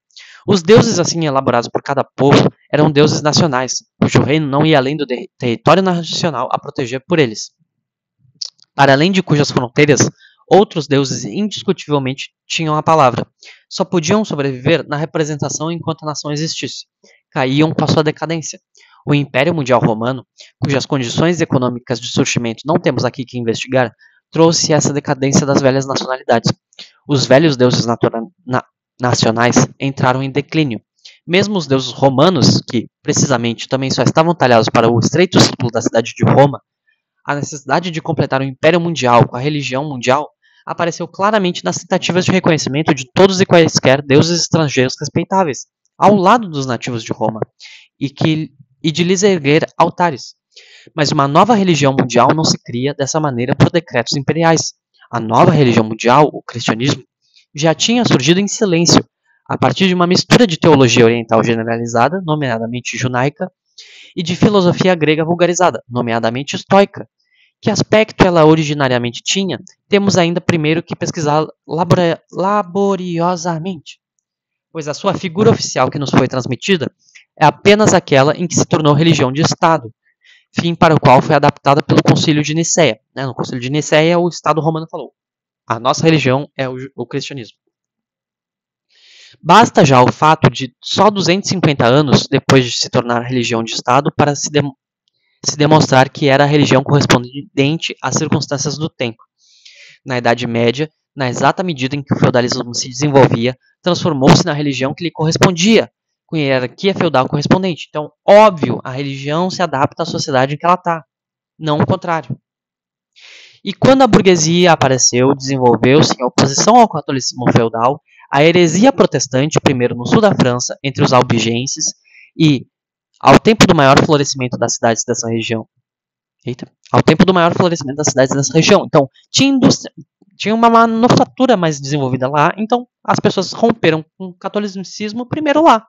Os deuses assim elaborados por cada povo eram deuses nacionais, cujo reino não ia além do território nacional a proteger por eles, para além de cujas fronteiras outros deuses indiscutivelmente tinham a palavra. Só podiam sobreviver na representação enquanto a nação existisse. Caíam com a sua decadência. O Império Mundial Romano, cujas condições econômicas de surgimento não temos aqui que investigar, trouxe essa decadência das velhas nacionalidades. Os velhos deuses nacionais entraram em declínio. Mesmo os deuses romanos, que, precisamente, também só estavam talhados para o estreito círculo da cidade de Roma, a necessidade de completar o Império Mundial com a religião mundial apareceu claramente nas tentativas de reconhecimento de todos e quaisquer deuses estrangeiros respeitáveis, ao lado dos nativos de Roma, e de lhes erguer altares. Mas uma nova religião mundial não se cria dessa maneira por decretos imperiais. A nova religião mundial, o cristianismo, já tinha surgido em silêncio, a partir de uma mistura de teologia oriental generalizada, nomeadamente junaica, e de filosofia grega vulgarizada, nomeadamente estoica. Que aspecto ela originariamente tinha, temos ainda primeiro que pesquisar laboriosamente, pois a sua figura oficial que nos foi transmitida é apenas aquela em que se tornou religião de Estado, fim para o qual foi adaptada pelo Concílio de Nicéia. No Concílio de Nicéia, o Estado romano falou: a nossa religião é o cristianismo. Basta já o fato de só 250 anos depois de se tornar religião de Estado para se demonstrar que era a religião correspondente às circunstâncias do tempo. Na Idade Média, na exata medida em que o feudalismo se desenvolvia, transformou-se na religião que lhe correspondia, com a hierarquia feudal correspondente. Então, óbvio, a religião se adapta à sociedade em que ela está, não o contrário. E quando a burguesia apareceu, desenvolveu-se em oposição ao catolicismo feudal, a heresia protestante, primeiro no sul da França, entre os albigenses, e ao tempo do maior florescimento das cidades dessa região. Então, tinha uma manufatura mais desenvolvida lá, então as pessoas romperam com o catolicismo primeiro lá.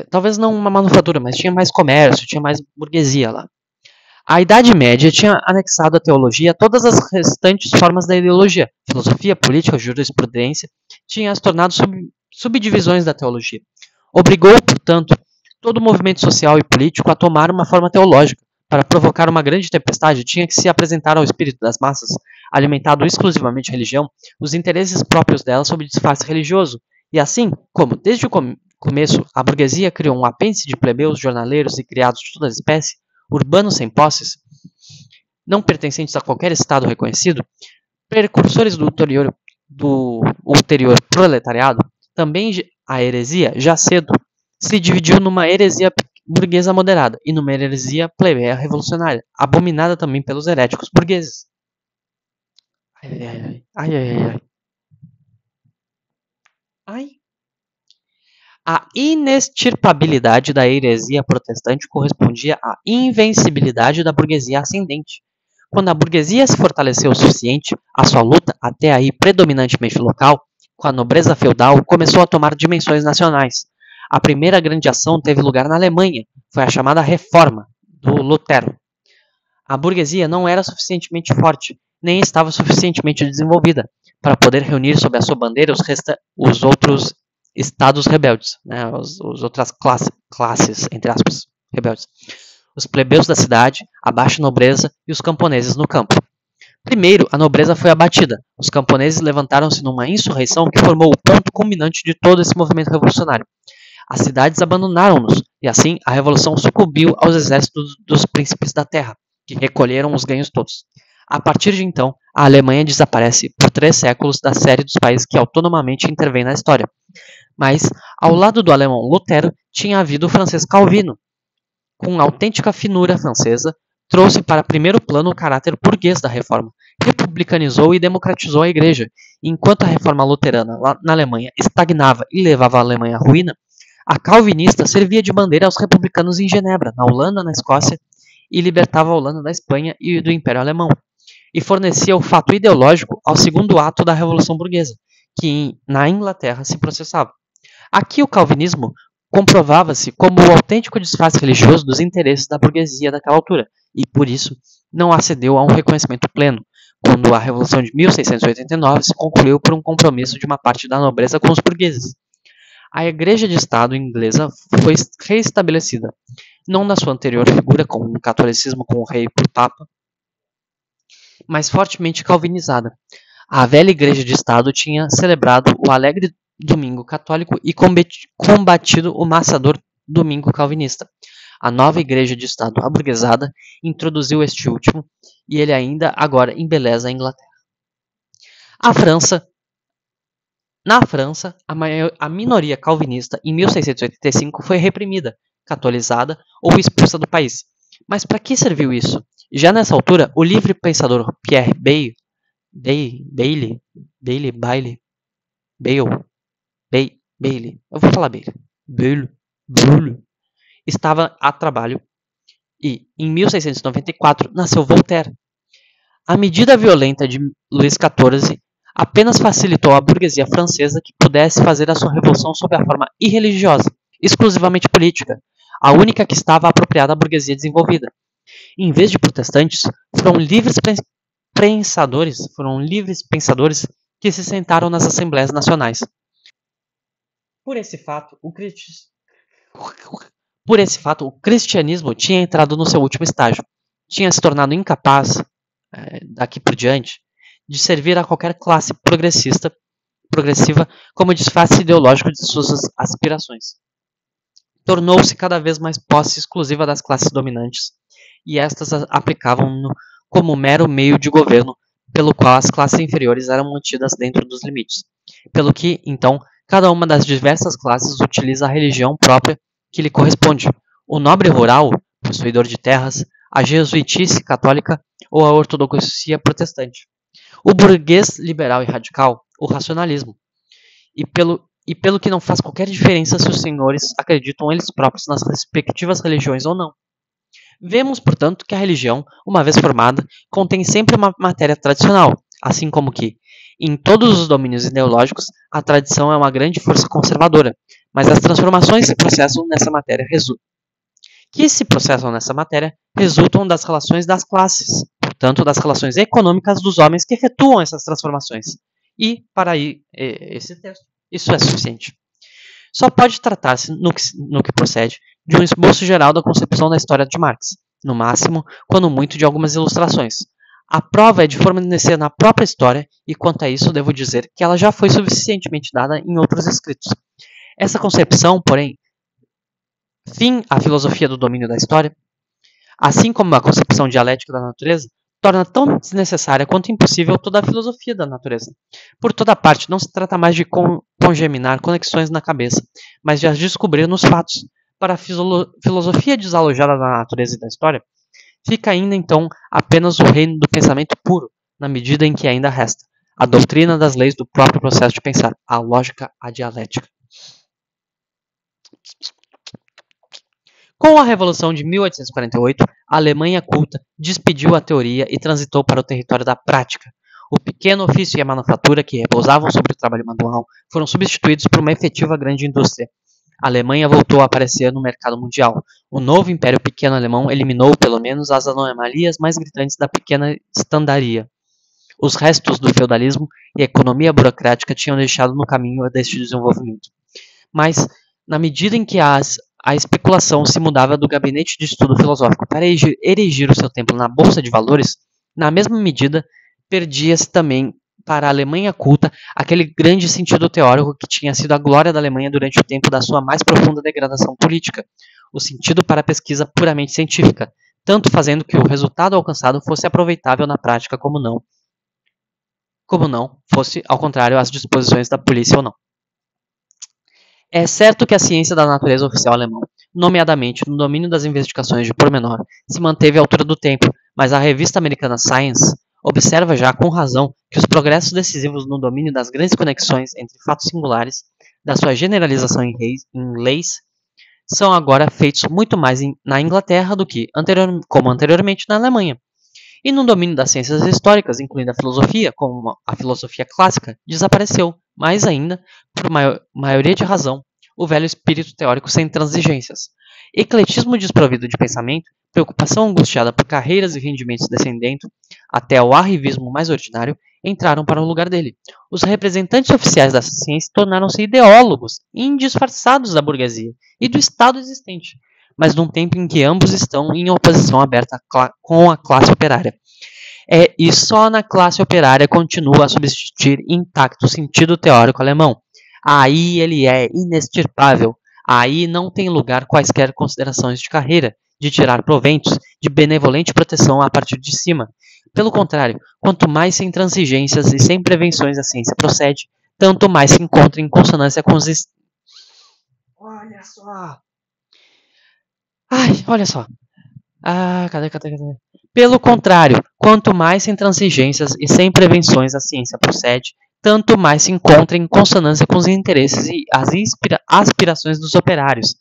Talvez não uma manufatura, mas tinha mais comércio, tinha mais burguesia lá. A Idade Média tinha anexado à teologia todas as restantes formas da ideologia. Filosofia, política, jurisprudência tinha se tornado subdivisões da teologia. Obrigou, portanto, Todo movimento social e político a tomar uma forma teológica. Para provocar uma grande tempestade, tinha que se apresentar ao espírito das massas, alimentado exclusivamente de religião, os interesses próprios dela sob disfarce religioso. E assim, como desde o começo a burguesia criou um apêndice de plebeus, jornaleiros e criados de toda espécie, urbanos sem posses, não pertencentes a qualquer estado reconhecido, precursores do ulterior proletariado, também a heresia, já cedo, se dividiu numa heresia burguesa moderada e numa heresia plebeia revolucionária, abominada também pelos heréticos burgueses. A inextirpabilidade da heresia protestante correspondia à invencibilidade da burguesia ascendente. Quando a burguesia se fortaleceu o suficiente, a sua luta, até aí predominantemente local, com a nobreza feudal, começou a tomar dimensões nacionais. A primeira grande ação teve lugar na Alemanha, foi a chamada Reforma, do Lutero. A burguesia não era suficientemente forte, nem estava suficientemente desenvolvida, para poder reunir sob a sua bandeira os outros estados rebeldes, né, as outras classes, entre aspas, rebeldes. Os plebeus da cidade, a baixa nobreza e os camponeses no campo. Primeiro, a nobreza foi abatida. Os camponeses levantaram-se numa insurreição que formou o ponto culminante de todo esse movimento revolucionário. As cidades abandonaram-nos, e assim a revolução sucumbiu aos exércitos dos príncipes da terra, que recolheram os ganhos todos. A partir de então, a Alemanha desaparece por 3 séculos da série dos países que autonomamente intervêm na história. Mas, ao lado do alemão Lutero, tinha havido o francês Calvino. Com autêntica finura francesa, trouxe para primeiro plano o caráter burguês da reforma, republicanizou e democratizou a igreja. E enquanto a reforma luterana na Alemanha estagnava e levava a Alemanha à ruína, a calvinista servia de bandeira aos republicanos em Genebra, na Holanda, na Escócia, e libertava a Holanda da Espanha e do Império Alemão. E fornecia o fato ideológico ao segundo ato da Revolução Burguesa, que na Inglaterra se processava. Aqui o calvinismo comprovava-se como o autêntico disfarce religioso dos interesses da burguesia daquela altura, e por isso não acedeu a um reconhecimento pleno, quando a Revolução de 1689 se concluiu por um compromisso de uma parte da nobreza com os burgueses. A Igreja de Estado inglesa foi reestabelecida, não na sua anterior figura, com o catolicismo com o rei por papa, mas fortemente calvinizada. A velha Igreja de Estado tinha celebrado o alegre domingo católico e combatido o maçador domingo calvinista. A nova Igreja de Estado aburguesada introduziu este último, e ele ainda agora embeleza a Inglaterra. Na França, a minoria calvinista em 1685 foi reprimida, catolizada ou expulsa do país. Mas para que serviu isso? Já nessa altura, o livre pensador Pierre Bailly, eu vou falar Bailey, estava a trabalho e, em 1694, nasceu Voltaire. A medida violenta de Luís XIV apenas facilitou à burguesia francesa que pudesse fazer a sua revolução sob a forma irreligiosa, exclusivamente política, a única que estava apropriada à burguesia desenvolvida. Em vez de protestantes, foram livres pensadores que se sentaram nas assembleias nacionais. Por esse fato, o cristianismo tinha entrado no seu último estágio. Tinha se tornado incapaz, daqui por diante, de servir a qualquer classe progressiva como disfarce ideológico de suas aspirações. Tornou-se cada vez mais posse exclusiva das classes dominantes, e estas aplicavam-no como mero meio de governo, pelo qual as classes inferiores eram mantidas dentro dos limites. Pelo que, então, cada uma das diversas classes utiliza a religião própria que lhe corresponde. O nobre rural, possuidor de terras, a jesuitice católica ou a ortodoxia protestante. O burguês liberal e radical, o racionalismo. E pelo que não faz qualquer diferença se os senhores acreditam eles próprios nas respectivas religiões ou não. Vemos, portanto, que a religião, uma vez formada, contém sempre uma matéria tradicional, assim como que, em todos os domínios ideológicos, a tradição é uma grande força conservadora, mas as transformações que se processam nessa matéria resultam das relações das classes, portanto, das relações econômicas dos homens que efetuam essas transformações. E, para aí, esse texto, isso é suficiente. Só pode tratar-se, no que procede, de um esboço geral da concepção da história de Marx, no máximo, quando muito, de algumas ilustrações. A prova é de fornecer na própria história, e quanto a isso devo dizer que ela já foi suficientemente dada em outros escritos. Essa concepção, porém, fim à filosofia do domínio da história, assim como a concepção dialética da natureza, torna tão desnecessária quanto impossível toda a filosofia da natureza. Por toda parte, não se trata mais de congeminar conexões na cabeça, mas de as descobrir nos fatos. Para a filosofia desalojada da natureza e da história, fica ainda então apenas o reino do pensamento puro, na medida em que ainda resta a doutrina das leis do próprio processo de pensar, a lógica, a dialética. Com a Revolução de 1848, a Alemanha culta despediu a teoria e transitou para o território da prática. O pequeno ofício e a manufatura que repousavam sobre o trabalho manual foram substituídos por uma efetiva grande indústria. A Alemanha voltou a aparecer no mercado mundial. O novo Império Pequeno Alemão eliminou, pelo menos, as anomalias mais gritantes da pequena estandaria. Os restos do feudalismo e a economia burocrática tinham deixado no caminho deste desenvolvimento. Mas, na medida em que a especulação se mudava do gabinete de estudo filosófico para erigir o seu templo na bolsa de valores, na mesma medida, perdia-se também para a Alemanha culta aquele grande sentido teórico que tinha sido a glória da Alemanha durante o tempo da sua mais profunda degradação política, o sentido para a pesquisa puramente científica, tanto fazendo que o resultado alcançado fosse aproveitável na prática como não fosse, ao contrário, às disposições da polícia ou não. É certo que a ciência da natureza oficial alemã, nomeadamente no domínio das investigações de pormenor, se manteve à altura do tempo, mas a revista americana Science observa já com razão que os progressos decisivos no domínio das grandes conexões entre fatos singulares, da sua generalização em leis, são agora feitos muito mais na Inglaterra do que, como anteriormente, na Alemanha. E no domínio das ciências históricas, incluindo a filosofia, como a filosofia clássica, desapareceu, mais ainda, por maioria de razão, o velho espírito teórico sem transigências. Ecletismo desprovido de pensamento, preocupação angustiada por carreiras e rendimentos descendendo, até o arrivismo mais ordinário, entraram para o lugar dele. Os representantes oficiais da ciência tornaram-se ideólogos indisfarçados da burguesia e do Estado existente, mas num tempo em que ambos estão em oposição aberta com a classe operária. E só na classe operária continua a subsistir intacto o sentido teórico alemão. Aí ele é inextirpável. Aí não tem lugar quaisquer considerações de carreira, de tirar proventos, de benevolente proteção a partir de cima. Pelo contrário, quanto mais sem transigências e sem prevenções a ciência procede, tanto mais se encontra em consonância com os... Olha só! Olha só. Cadê? Pelo contrário, quanto mais sem transigências e sem prevenções a ciência procede, tanto mais se encontra em consonância com os interesses e as aspirações dos operários.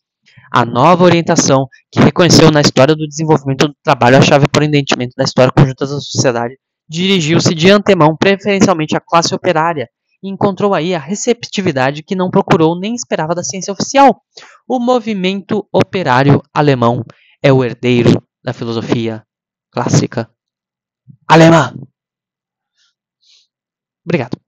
A nova orientação, que reconheceu na história do desenvolvimento do trabalho a chave para o entendimento da história conjunta da sociedade, dirigiu-se de antemão preferencialmente à classe operária, e encontrou aí a receptividade que não procurou nem esperava da ciência oficial. O movimento operário alemão é o herdeiro da filosofia clássica alemã. Obrigado.